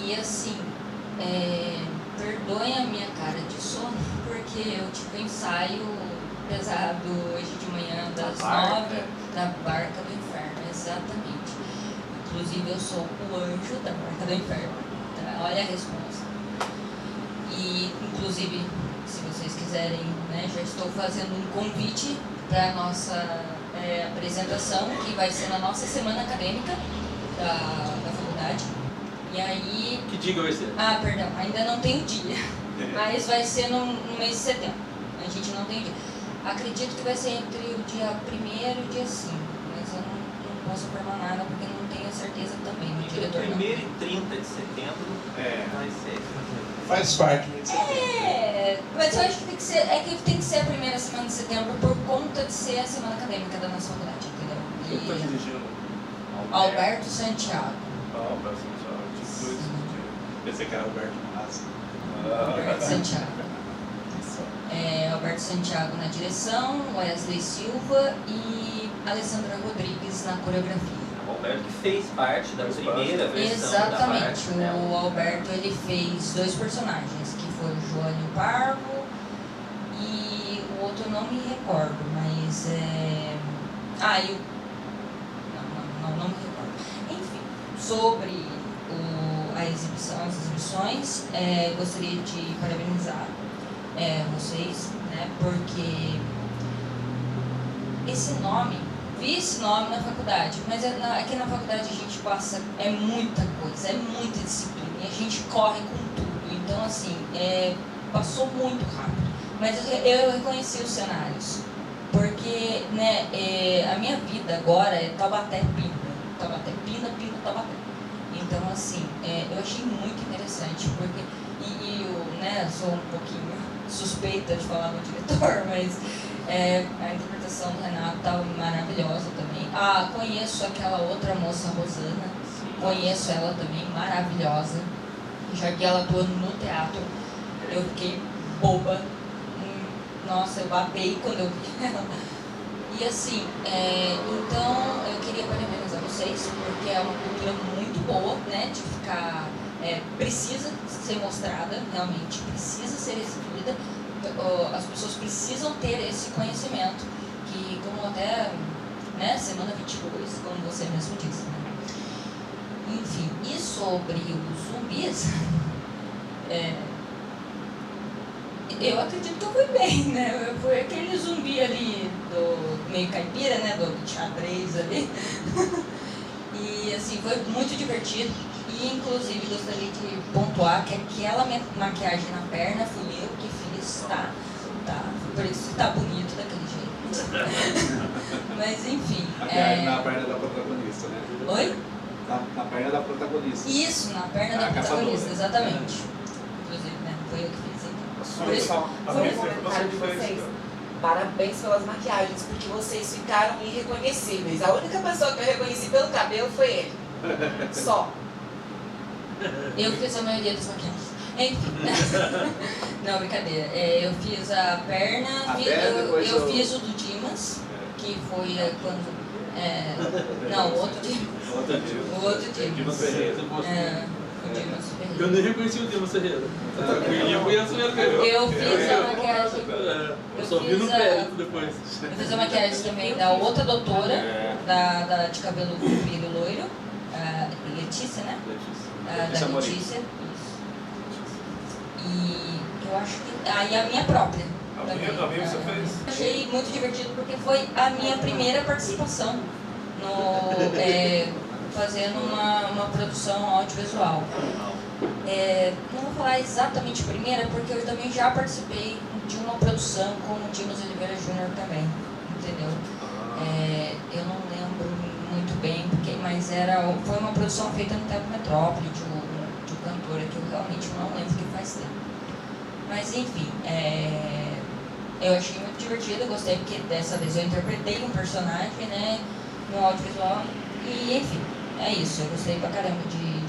E, assim, perdoem a minha cara de sono, porque eu tive um ensaio pesado hoje de manhã, das 9, da Barca do Inferno, exatamente. Inclusive, eu sou o anjo da Barca do Inferno, tá? Olha a resposta. E, inclusive, se vocês quiserem, né, já estou fazendo um convite para a nossa apresentação, que vai ser na nossa semana acadêmica da faculdade. E aí... Que dia vai ser? Ah, perdão, ainda não tem o dia, mas vai ser no mês de setembro. A gente não tem dia. Acredito que vai ser entre o dia 1º e o dia 5, mas eu não posso afirmar nada porque não tenho certeza também. O diretor não. 1º e 30 de setembro vai ser. Faz parte. Mas eu acho que tem que ser, tem que ser a primeira semana de setembro por conta de ser a semana acadêmica da nossa faculdade, entendeu? Quem está dirigindo? Alberto Santiago. Alberto Santiago. Pensei que era Alberto Massa. Alberto Santiago. Alberto Santiago na direção, Wesley Silva e Alessandra Rodrigues na coreografia. O Alberto que fez parte da primeira versão. Exatamente, da parte, né? O Alberto ele fez 2 personagens, que foi o Joânio Parvo e o outro eu não me recordo, mas não me recordo. Enfim, sobre as exibições, gostaria de parabenizar vocês, né, porque vi esse nome na faculdade, mas aqui na faculdade a gente passa, muita coisa, muita disciplina, e a gente corre com tudo, então assim, passou muito rápido, mas eu reconheci os cenários, porque, né, a minha vida agora é Taubaté-Pina, Taubaté. Então assim, eu achei muito interessante, porque, eu sou um pouquinho suspeita de falar no diretor, mas a interpretação do Renato estava maravilhosa também. Conheço aquela outra moça, Rosana, conheço ela também, maravilhosa, já que ela atuando no teatro, eu fiquei boba, nossa, eu babei quando eu vi ela. E assim, então eu queria parabenizar vocês, porque é uma cultura muito boa, né, de ficar... precisa ser mostrada, realmente, precisa ser exibida, as pessoas precisam ter esse conhecimento, que como até, né, semana 22, como você mesmo disse, né? Enfim, e sobre os zumbis, eu acredito que eu fui bem, né? Eu fui aquele zumbi ali do meio caipira, né, do xadrez ali, e assim, foi muito divertido. E, inclusive, gostaria de pontuar que aquela maquiagem na perna fui eu que fiz, tá? Por isso que tá bonito daquele jeito. Mas, enfim... Na perna da protagonista, né? Oi? Na perna da protagonista. Isso, na perna da protagonista, exatamente. Inclusive, né? Foi eu que fiz, então. Por isso, foi o comentário de vocês. Parabéns pelas maquiagens, porque vocês ficaram irreconhecíveis. A única pessoa que eu reconheci pelo cabelo foi ele. Só. Eu fiz a maioria das maquiagens. Enfim. Não, brincadeira. Eu fiz a perna, eu fiz o do Dimas, que foi quando Não, o outro Dimas. O outro Dimas Ferreira. O Dimas Ferreira. Eu nem reconheci o Dimas Ferreira. Eu conheço ele. Eu fiz a maquiagem. Eu só vi no crédito depois. Eu fiz a maquiagem também da outra doutora, de cabelo comprido e loiro, Letícia, né? Da Letícia. E eu acho que. E a minha própria. A minha você fez? Achei muito divertido porque foi a minha primeira participação fazendo uma produção audiovisual. Não vou falar exatamente primeira, porque eu também já participei de uma produção com o Dimas Oliveira Jr. também, entendeu? Eu não lembro muito bem, mas foi uma produção feita no Teatro Metrópole, de um cantor que eu realmente não lembro que faz tempo. Mas enfim, eu achei muito divertido, eu gostei porque dessa vez eu interpretei um personagem, né, no audiovisual, e enfim, é isso, eu gostei pra caramba de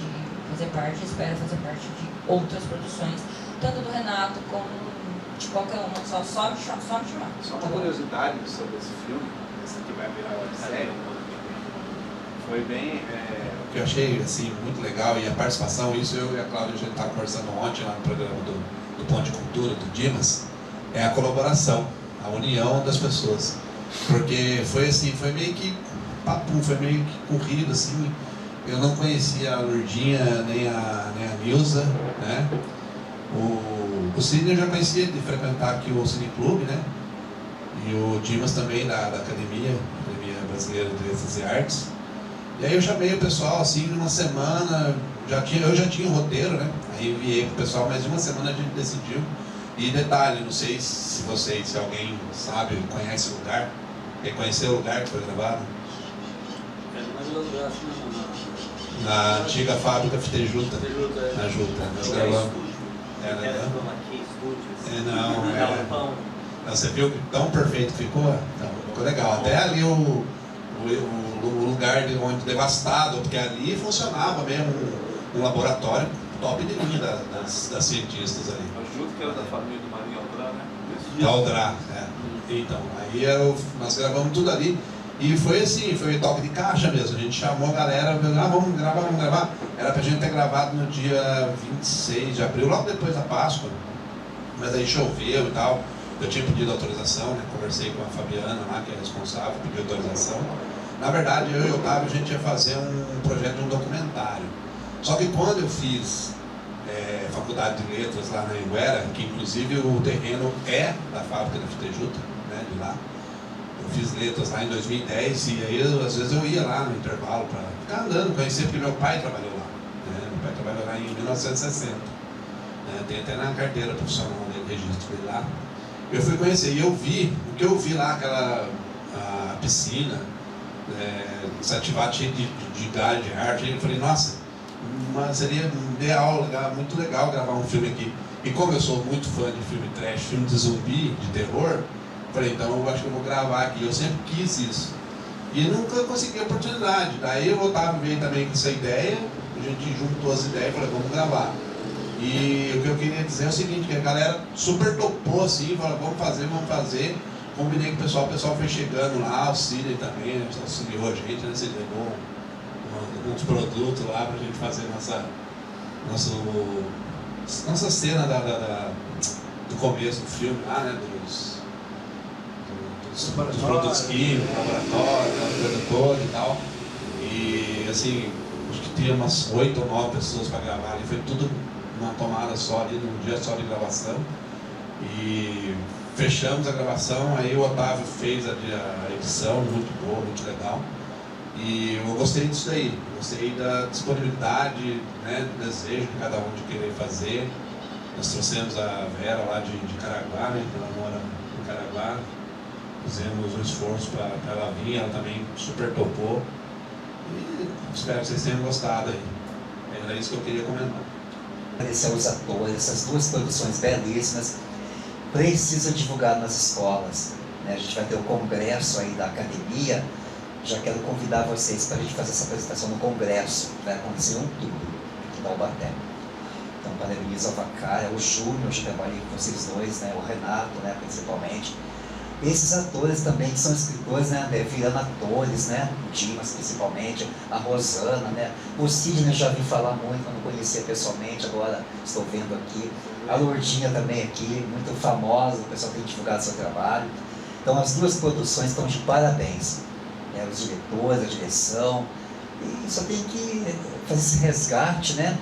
fazer parte, espero fazer parte de outras produções, tanto do Renato como de qualquer uma, só me chamar. Só uma curiosidade sobre esse filme, esse aqui vai virar uma série, foi bem... O que eu achei assim, muito legal, e a participação, isso eu e a Cláudia, a gente estava conversando ontem lá no programa do Ponto de Cultura, do Dimas, é a colaboração, a união das pessoas. Porque foi assim, foi meio que papo, foi meio que corrido, assim. Eu não conhecia a Lourdinha, nem a Nilza, né? O Sidney eu já conhecia de frequentar aqui o Cineclube, né? E o Dimas também da Academia Brasileira de Letras e Artes. E aí eu chamei o pessoal assim, numa semana, eu já tinha o roteiro, né? Aí enviei pro pessoal, mas em uma semana a gente decidiu. E detalhe, não sei se alguém sabe, conhece o lugar, reconheceu o lugar que foi gravado? Na antiga fábrica Fitejuta, na Juta. Nós gravamos. Não, você viu que tão perfeito ficou? Então, ficou legal. Até ali o lugar onde devastado, porque ali funcionava mesmo um laboratório top de linha das cientistas ali. A Juta, que era da família do Marinho Aldrá, né? Da Aldrá, Então, aí nós gravamos tudo ali. E foi assim, foi toque de caixa mesmo. A gente chamou a galera, vamos gravar. Era pra gente ter gravado no dia 26 de abril, logo depois da Páscoa. Mas aí choveu e tal. Eu tinha pedido autorização, né? Conversei com a Fabiana lá, que é responsável, pedi autorização. Na verdade, eu e o Otávio, a gente ia fazer um projeto de um documentário. Só que quando eu fiz faculdade de letras lá na Anguera, que inclusive o terreno é da fábrica da Fitejuta, né? De lá. Eu fiz letras lá em 2010 e aí às vezes eu ia lá no intervalo para ficar andando, conhecer, porque meu pai trabalhou lá. Né? Meu pai trabalhou lá em 1960. Tem até na carteira profissional dele, registro dele lá. Eu fui conhecer e o que eu vi lá, aquela piscina, desativada, cheia de galho, de arte, eu falei, nossa, seria ideal, muito legal gravar um filme aqui. E como eu sou muito fã de filme trash, filme de zumbi, de terror, falei, então eu acho que eu vou gravar aqui. Eu sempre quis isso. E nunca consegui a oportunidade. Daí o Otávio veio também com essa ideia, a gente juntou as ideias e falou, vamos gravar. E o que eu queria dizer é o seguinte, que a galera super topou assim, falou, vamos fazer. Combinei com o pessoal foi chegando lá, o Sidney também, auxiliou a gente, né? Você levou uns produtos lá pra gente fazer nossa cena do começo do filme lá, né? Dos produtos químicos, laboratório, coisa toda e tal. E assim, acho que tinha umas 8 ou 9 pessoas para gravar ali, foi tudo numa tomada só ali, num dia só de gravação. E fechamos a gravação, aí o Otávio fez a edição, muito boa, muito legal. E eu gostei disso daí, gostei da disponibilidade, né, do desejo de cada um de querer fazer. Nós trouxemos a Vera lá de Caraguá, né, que ela mora em Caraguá. Fizemos um esforço para ela vir, ela também super topou. E espero que vocês tenham gostado aí. Era isso que eu queria comentar. Agradecer aos atores, essas duas produções belíssimas. Precisa divulgar nas escolas. Né? A gente vai ter o congresso aí da academia. Já quero convidar vocês para a gente fazer essa apresentação no congresso. Vai acontecer em outubro, aqui em Taubaté. Então, parabenizo a Vacária, o Júnior, eu trabalhei com vocês dois, né? O Renato, né? Principalmente. Esses atores também, que são escritores, né, virando atores, né, o Dimas principalmente, a Rosana, né, o Sidney eu já vi falar muito, eu não conhecia pessoalmente, agora estou vendo aqui. A Lourdinha também aqui, muito famosa, o pessoal tem divulgado seu trabalho. Então as duas produções estão de parabéns, né, os diretores, a direção, e só tem que fazer esse resgate, né,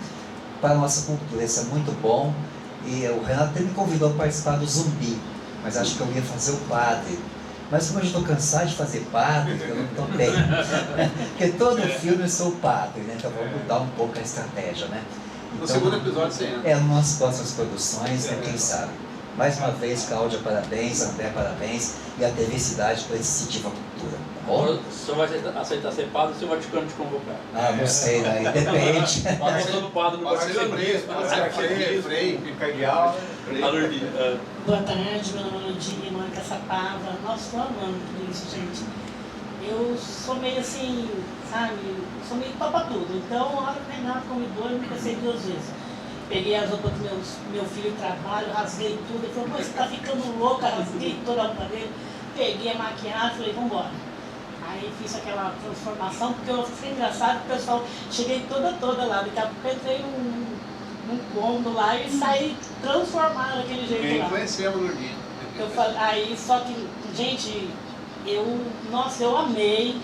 para a nossa cultura, isso é muito bom. E o Renato até me convidou a participar do Zumbi, mas acho que eu ia fazer o padre. Mas como eu estou cansado de fazer padre, eu não estou bem. Porque todo filme eu sou o padre, né? Então vamos mudar um pouco a estratégia, né? No Então, segundo episódio você entra. nas nossas próximas produções, né? Quem sabe. Mais uma vez, Cláudia, parabéns, André, parabéns, e a TV Cidade para esse incentivo à cultura. Tá bom? Agora, o senhor vai aceitar ser padre ou se o Vaticano te convocar? Ah, não sei, né? Depende. Pode ser no padre no Pode ser Vaticano. preso, pode ser frei, cardeal. A Lourdinha. Boa tarde, meu nome é Lourdinha, Mônica Sapava. Nossa, estou amando tudo isso, gente. Eu sou meio assim, sabe? Sou meio topa tudo. Então, a hora que o Renato convidou, eu me pensei 2 vezes. Peguei as roupas do meu filho de trabalho, rasguei tudo. Ele falou, pô, você tá ficando louca, rasguei toda a roupa dele. Peguei a maquiagem, falei, vambora. Aí fiz aquela transformação, porque eu fui engraçado, o pessoal, cheguei toda lá. Daqui a pouco entrei num cômodo lá e saí transformada daquele jeito lá. Conhecemos o Lourdinha. Eu falei, aí, só que, gente, nossa, eu amei.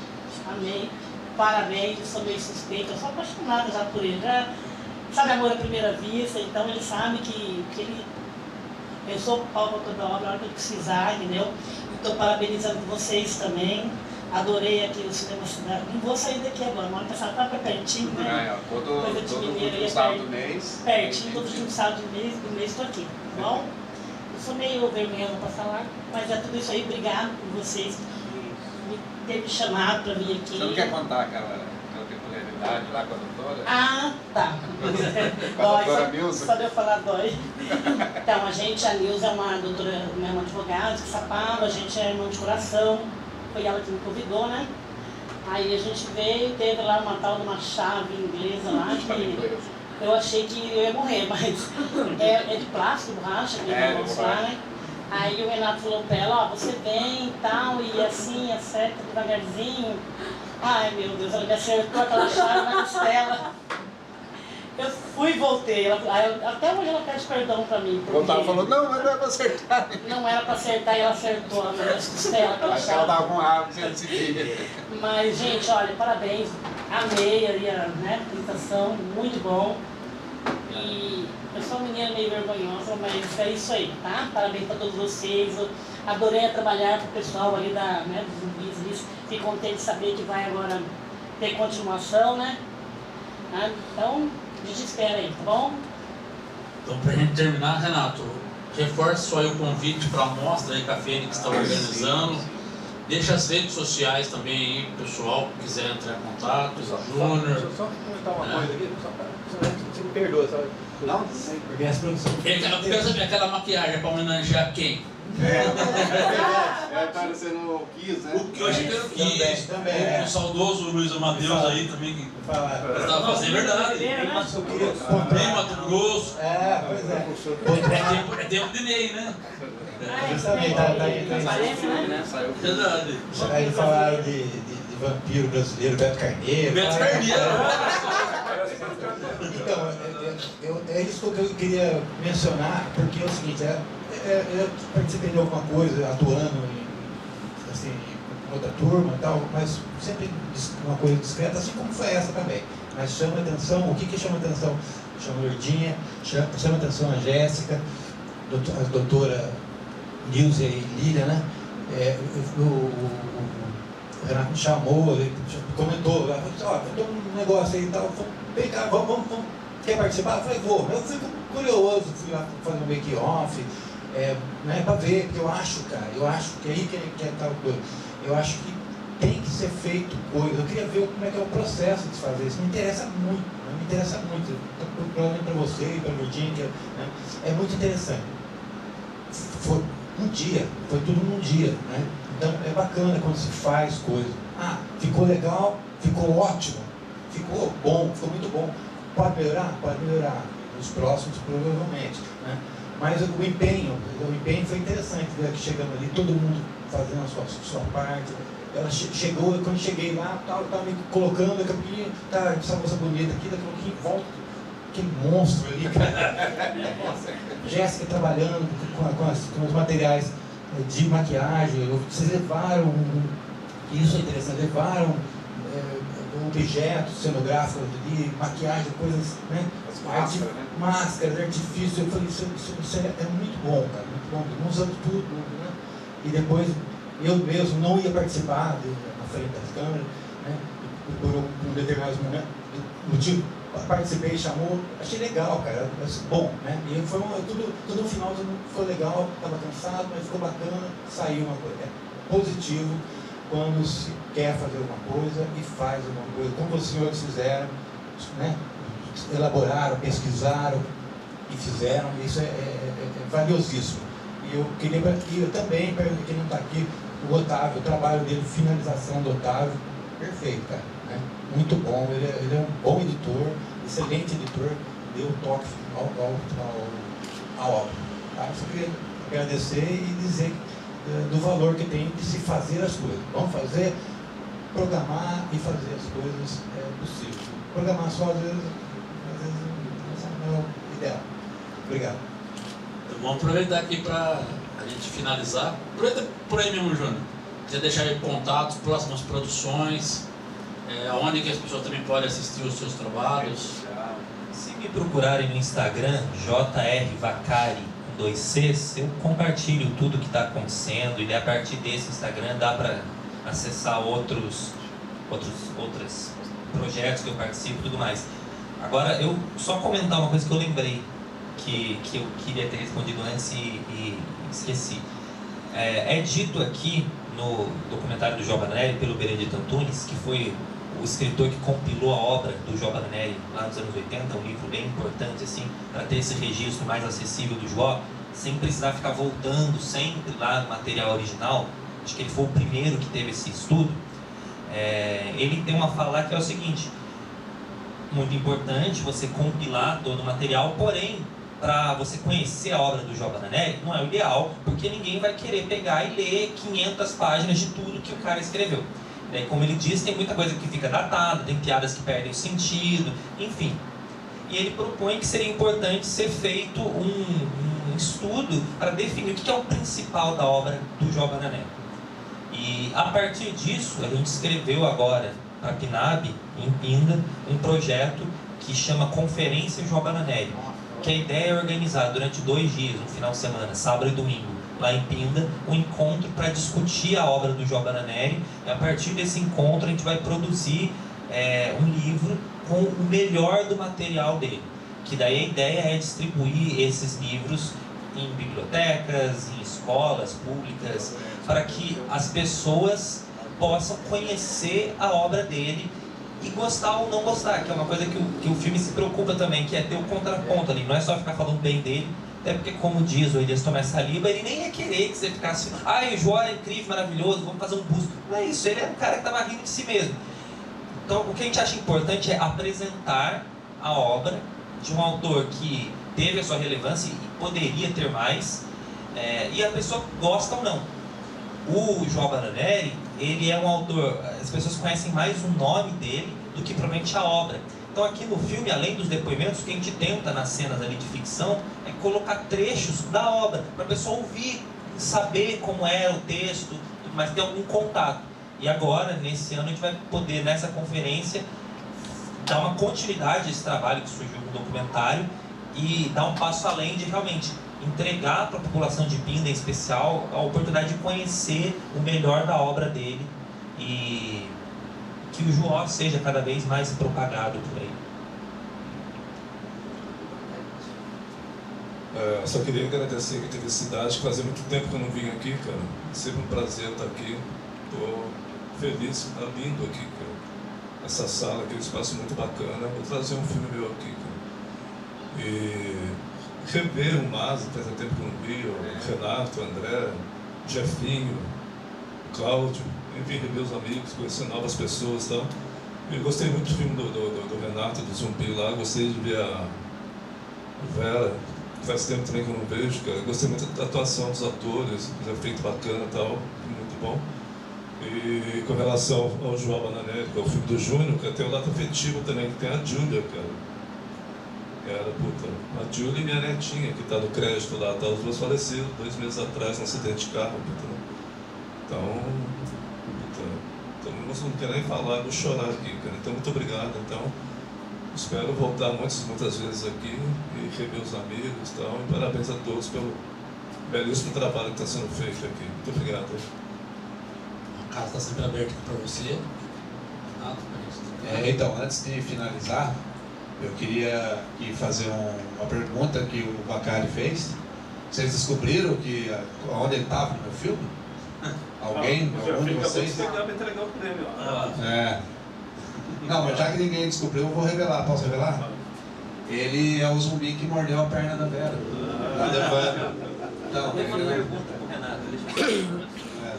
Parabéns, eu sou meio suspeita, eu sou apaixonada já por ele. Já, sabe, amor à primeira vista, então ele sabe que eu sou pau pra toda obra, a hora que eu precisar, entendeu? Estou parabenizando vocês também. Adorei aqui o Cinema Cidade. Não vou sair daqui agora, mas passar para pertinho, né? Todo último sábado do mês. Pertinho, todo último sábado do mês estou aqui, tá bom? Eu sou meio vermelha para falar, mas é tudo isso aí. Obrigado por vocês me ter me chamado para vir aqui. Você não quer contar aquela peculiaridade lá com a doutora? Ah, tá. Com a doutora Nilza? Só de eu falar dói. Então, a Nilza é uma doutora, uma advogada de Sapava, a gente é irmão de coração. Foi ela que me convidou, né? Aí a gente veio, teve lá uma tal de uma chave inglesa lá, que eu achei que eu ia morrer, mas é de plástico, borracha, que eu vou mostrar, né? Aí o Renato falou pra ela, ó, você vem e tal, e assim, acerta devagarzinho. Ai, meu Deus, ela me acertou aquela chave na costela. Eu fui e voltei. Até hoje ela pede perdão pra mim. Voltava e falou, não, mas não é pra acertar. Não era pra acertar e ela acertou na minha costela. Acho que ela tava com raiva de decidir. Mas, gente, olha, parabéns. Amei ali a apresentação, muito bom. E eu sou uma menina meio vergonhosa, mas é isso aí, tá? Parabéns pra todos vocês. Eu adorei trabalhar com o pessoal ali dos Zumbis. Fiquei contente de saber que vai agora ter continuação, né? Então, a gente espera aí, tá bom? Então, pra gente terminar, Renato, reforce só aí o convite para a mostra aí que a Fênix está organizando. Deixa as redes sociais também aí, pessoal, que quiser entrar em contato, o Júnior. Deixa eu só comentar uma coisa aqui, você me perdoa, sabe? Não, porque as produções. Eu quero saber, aquela maquiagem é para homenagear quem? É parecendo o Kiss, né? Eu achei que era o Kiss. Também. O saudoso Luiz Amadeus aí também, que estava fazendo verdade. Tem Mato Grosso. Pois é. É tempo de Ney, né? Justamente, tá aí. Verdade. Aí falaram de vampiro brasileiro, Beto Carneiro. Beto Carneiro. Então, é isso que eu queria mencionar, porque é o seguinte, eu participei de alguma coisa, atuando em outra turma e tal, mas sempre uma coisa discreta, assim como foi essa também. Mas chama atenção, o que chama atenção? Chama a Lourdinha, chama atenção a Jéssica, a doutora Nilza e Lília, né? O Renato me chamou, ele comentou, ó, tem um negócio aí e tal, vem cá, vamos, quer participar? Eu falei, vou. Eu fui curioso, fui lá fazer um make-off, né, pra ver, porque eu acho, cara, que aí que é tal coisa. Eu acho que tem que ser feito coisa. Eu queria ver como é que é o processo de fazer isso. Me interessa muito, né? Me interessa muito. Estou procurando para você e para o Lourdinha, né? É muito interessante. Foi um dia, foi tudo num dia, né? Então é bacana quando se faz coisa. Ah, ficou legal, ficou ótimo, ficou bom, ficou muito bom. Pode melhorar? Pode melhorar. Nos próximos, provavelmente, né? Mas o empenho foi interessante, ver aqui chegando ali, todo mundo fazendo a sua parte. Ela chegou, quando cheguei lá, tava me colocando, daqui a pouquinho, tá, essa moça bonita aqui, daqui a pouquinho volta, que monstro ali, cara. Jéssica trabalhando com os materiais de maquiagem, vocês levaram, isso é interessante, levaram objetos cenográficos ali, maquiagem, coisas, né? Máscaras, artifício. Eu falei, isso é muito bom, cara, muito bom. Nós usamos tudo, né? E depois eu mesmo não ia participar na frente das câmeras, né? Por um determinado motivo, participei, chamou, achei legal, cara, bom, né? E foi tudo no final foi legal, estava cansado, mas ficou bacana, saiu uma coisa. É positivo quando se quer fazer alguma coisa e faz alguma coisa, como os senhores fizeram, né? Elaboraram, pesquisaram e fizeram, isso é valiosíssimo. E eu queria, e eu também, para quem não está aqui, o Otávio, o trabalho dele, finalização do Otávio, perfeito, cara, né? Muito bom, ele é um bom editor, excelente editor, deu um toque à obra. Tá? Eu só queria agradecer e dizer do valor que tem de se fazer as coisas. Vamos fazer, programar e fazer as coisas possíveis. Programar só, às vezes não é o ideal. Obrigado. Vamos aproveitar aqui para a gente finalizar. Aproveita por aí mesmo, Júnior. Quiser deixar aí contatos, próximas produções, onde que as pessoas também podem assistir os seus trabalhos. Se me procurarem no Instagram, JRVacari, com 2 Cs, eu compartilho tudo que está acontecendo e a partir desse Instagram dá para acessar outros projetos que eu participo e tudo mais. Agora, eu só comentar uma coisa que eu lembrei, que eu queria ter respondido antes e esqueci. É dito aqui no documentário do João Bananelli, pelo Benedito Antunes, que foi o escritor que compilou a obra do João Bananelli lá nos anos 80, um livro bem importante assim, para ter esse registro mais acessível do João, sem precisar ficar voltando sempre lá no material original. Acho que ele foi o primeiro que teve esse estudo. Ele tem uma fala que é o seguinte: muito importante você compilar todo o material, porém, para você conhecer a obra do João Bananelli, não é o ideal, porque ninguém vai querer pegar e ler 500 páginas de tudo que o cara escreveu. Daí, como ele diz, tem muita coisa que fica datada, tem piadas que perdem o sentido, enfim. E ele propõe que seria importante ser feito um estudo para definir o que é o principal da obra do João Bananelli. E a partir disso, a gente escreveu agora para a PNAB, em Pinda, um projeto que chama Conferência João Bananelli, que a ideia é organizar durante 2 dias, um final de semana, sábado e domingo, lá em Pinda, um encontro para discutir a obra do João Bananelli. E a partir desse encontro a gente vai produzir um livro com o melhor do material dele, que daí a ideia é distribuir esses livros em bibliotecas, em escolas públicas, para que as pessoas possam conhecer a obra dele e gostar ou não gostar, que é uma coisa que o filme se preocupa também, que é ter o contraponto ali, não é só ficar falando bem dele, até porque, como diz o Elias Tomé Saliba, ele nem ia querer que você ficasse, o João é incrível, maravilhoso, vamos fazer um busto. Não é isso, ele é um cara que estava rindo de si mesmo. Então, o que a gente acha importante é apresentar a obra de um autor que teve a sua relevância e poderia ter mais, e a pessoa gosta ou não. O João Bananelli, ele é um autor, as pessoas conhecem mais o nome dele do que provavelmente a obra. Então aqui no filme, além dos depoimentos, o que a gente tenta nas cenas ali de ficção é colocar trechos da obra, para a pessoa ouvir, saber como é o texto, mas ter algum contato. E agora, nesse ano, a gente vai poder, nessa conferência, dar uma continuidade a esse trabalho que surgiu no documentário e dar um passo além de realmente entregar para a população de Pinda, em especial, a oportunidade de conhecer o melhor da obra dele e que o João seja cada vez mais propagado por aí. Só queria agradecer aqui a diversidade, que fazia muito tempo que eu não vim aqui, cara. Sempre um prazer estar aqui. Estou feliz, está lindo aqui, cara. Essa sala aqui, um espaço muito bacana. Vou trazer um filme meu aqui, cara. E rever o Masi, faz tempo que eu não vi, o Renato, o André, o Jefinho, o Cláudio, enfim, rever os amigos, conhecer novas pessoas e tal. Eu gostei muito do filme do Renato, do Zumbi lá, gostei de ver a Vera, faz tempo também que eu não vejo, cara. Eu gostei muito da atuação dos atores, fizeram efeito bacana e tal, muito bom. E com relação ao João Bananelli, que é o filme do Júnior, cara, tem o lado afetivo também, que tem a Júlia, cara. A Júlia e minha netinha, que tá no crédito lá, tá os dois falecidos 2 meses atrás num acidente de carro, Então, não quero nem falar, vou chorar aqui, cara. Então, muito obrigado. Então, espero voltar muitas vezes aqui e rever os amigos e tal. E parabéns a todos pelo belíssimo trabalho que está sendo feito aqui. Muito obrigado. A casa está sempre aberta aqui para você. Então, antes de finalizar, eu queria aqui fazer uma pergunta que o Bacari fez. Vocês descobriram onde ele estava no meu filme? Alguém? Algum de vocês? Não, mas já que ninguém descobriu, eu vou revelar. Posso revelar? Ele é o zumbi que mordeu a perna da Vera. Não, tem uma pergunta pro Renato.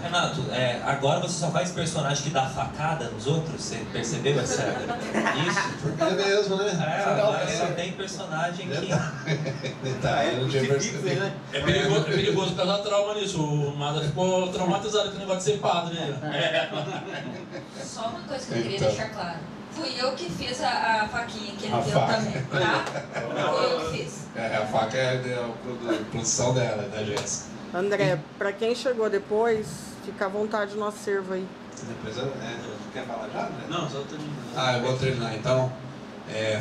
Renato, agora você só faz personagem que dá facada nos outros? Você percebeu essa? Isso? É mesmo, né? Agora só tem personagem que... É perigoso causar trauma nisso. O Mada ficou traumatizado com o negócio de ser padre, né? Só uma coisa que eu queria deixar claro. Fui eu que fiz a faquinha que ele deu também, tá? Foi eu que fiz. A faca é a produção dela, da Jéssica. André, pra quem chegou depois, fica à vontade no acervo aí. Depois quer falar já, né? Não, só terminar. Eu vou terminar então.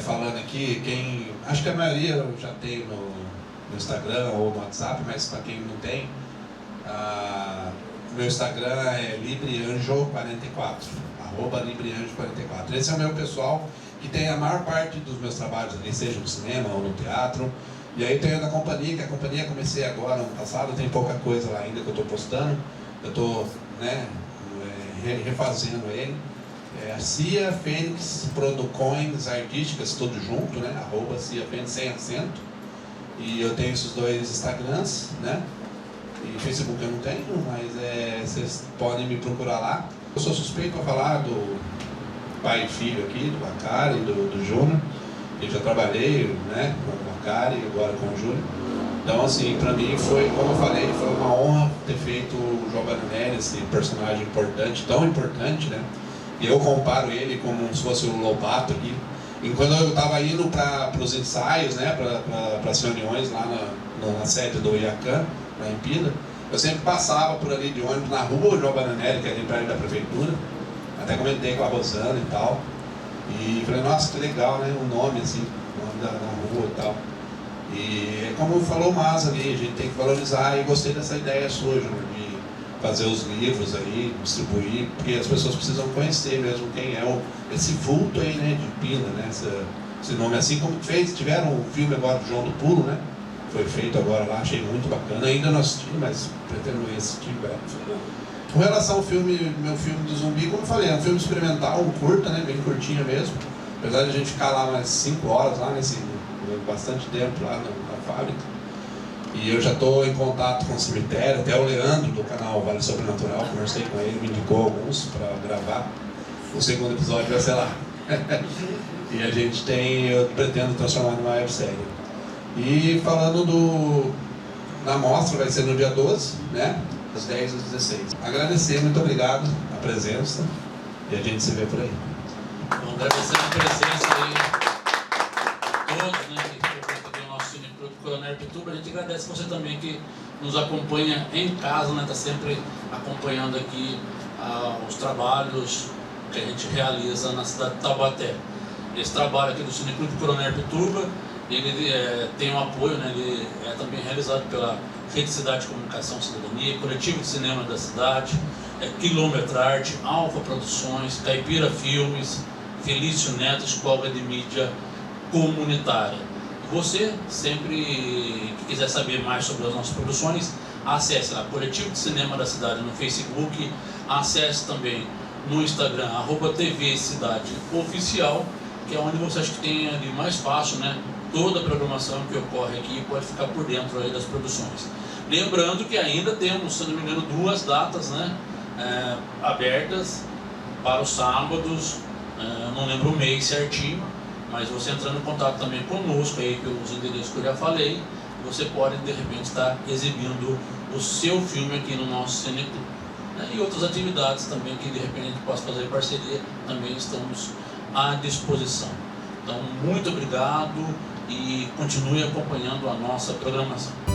Falando aqui, acho que a maioria eu já tem no Instagram ou no WhatsApp, mas para quem não tem, o meu Instagram é libreanjo44, @libreanjo44. Esse é o meu pessoal que tem a maior parte dos meus trabalhos ali, seja no cinema ou no teatro. E aí tem a companhia, que a companhia comecei agora, ano passado, tem pouca coisa lá ainda que eu estou postando. Eu estou refazendo ele. Cia Fênix Produções Artísticas, tudo junto, né? @Cia Fênix, sem acento. E eu tenho esses 2 Instagrams, né? E Facebook eu não tenho, mas vocês podem me procurar lá. Eu sou suspeito para falar do pai e filho aqui, do Bacari e do Júnior. Eu já trabalhei, né, com o Bacari e agora com o Júnior. Então, assim, para mim foi, como eu falei, foi uma honra ter feito o João Bananelli, esse personagem importante, tão importante, né? E eu comparo ele como se fosse o Lobato aqui. Enquanto eu estava indo para os ensaios, né, para as reuniões lá na sede do IACAN, lá em Pina, eu sempre passava por ali de ônibus na rua João Bananelli, que é ali perto da prefeitura. Até comentei com a Rosana e tal. E falei, nossa, que legal, né? O nome, assim, o nome da rua e tal. E como falou o Mas ali, a gente tem que valorizar, e gostei dessa ideia sua, Júnior, de fazer os livros aí, distribuir, porque as pessoas precisam conhecer mesmo quem é esse vulto aí, né, de Pina, né? Esse nome, assim como tiveram um filme agora do João do Pulo, né? Foi feito agora lá, achei muito bacana. Ainda não assisti, mas pretendo assistir breve. Com relação ao filme, meu filme do zumbi, como eu falei, é um filme experimental, um curta, né, bem curtinho mesmo. Apesar de a gente ficar lá umas 5 horas, lá bastante tempo lá na fábrica. E eu já estou em contato com o cemitério, até o Leandro do canal Vale Sobrenatural, conversei com ele, me indicou alguns para gravar. O 2º episódio vai ser lá. E a gente eu pretendo transformar numa websérie. E falando da mostra, vai ser no dia 12, né? Das 10 às 16. Agradecer, muito obrigado a presença e a gente se vê por aí. Bom, agradecer a presença aí todos, né, que frequentam o nosso Cineclube Coronel Pituba. A gente agradece você também que nos acompanha em casa, né, está sempre acompanhando aqui os trabalhos que a gente realiza na cidade de Taubaté. Esse trabalho aqui do Cineclube Coronel Pituba, ele tem um apoio, né, ele é também realizado pela Rede Cidade de Comunicação e Cidadania, Coletivo de Cinema da Cidade, Quilômetro Arte, Alfa Produções, Caipira Filmes, Felício Neto, Escola de Mídia Comunitária. Você, sempre que quiser saber mais sobre as nossas produções, acesse lá, Coletivo de Cinema da Cidade no Facebook, acesse também no Instagram, @TV Cidade Oficial, que é onde você acha que tem ali mais fácil, né? Toda a programação que ocorre aqui pode ficar por dentro aí das produções. Lembrando que ainda temos, se não me engano, 2 datas, né, abertas para os sábados, não lembro o mês certinho, mas você entrando em contato também conosco aí pelos endereços que eu já falei, você pode de repente estar exibindo o seu filme aqui no nosso Cineclube, né? E outras atividades também que de repente a gente possa fazer parceria, também estamos à disposição. Então, muito obrigado e continue acompanhando a nossa programação.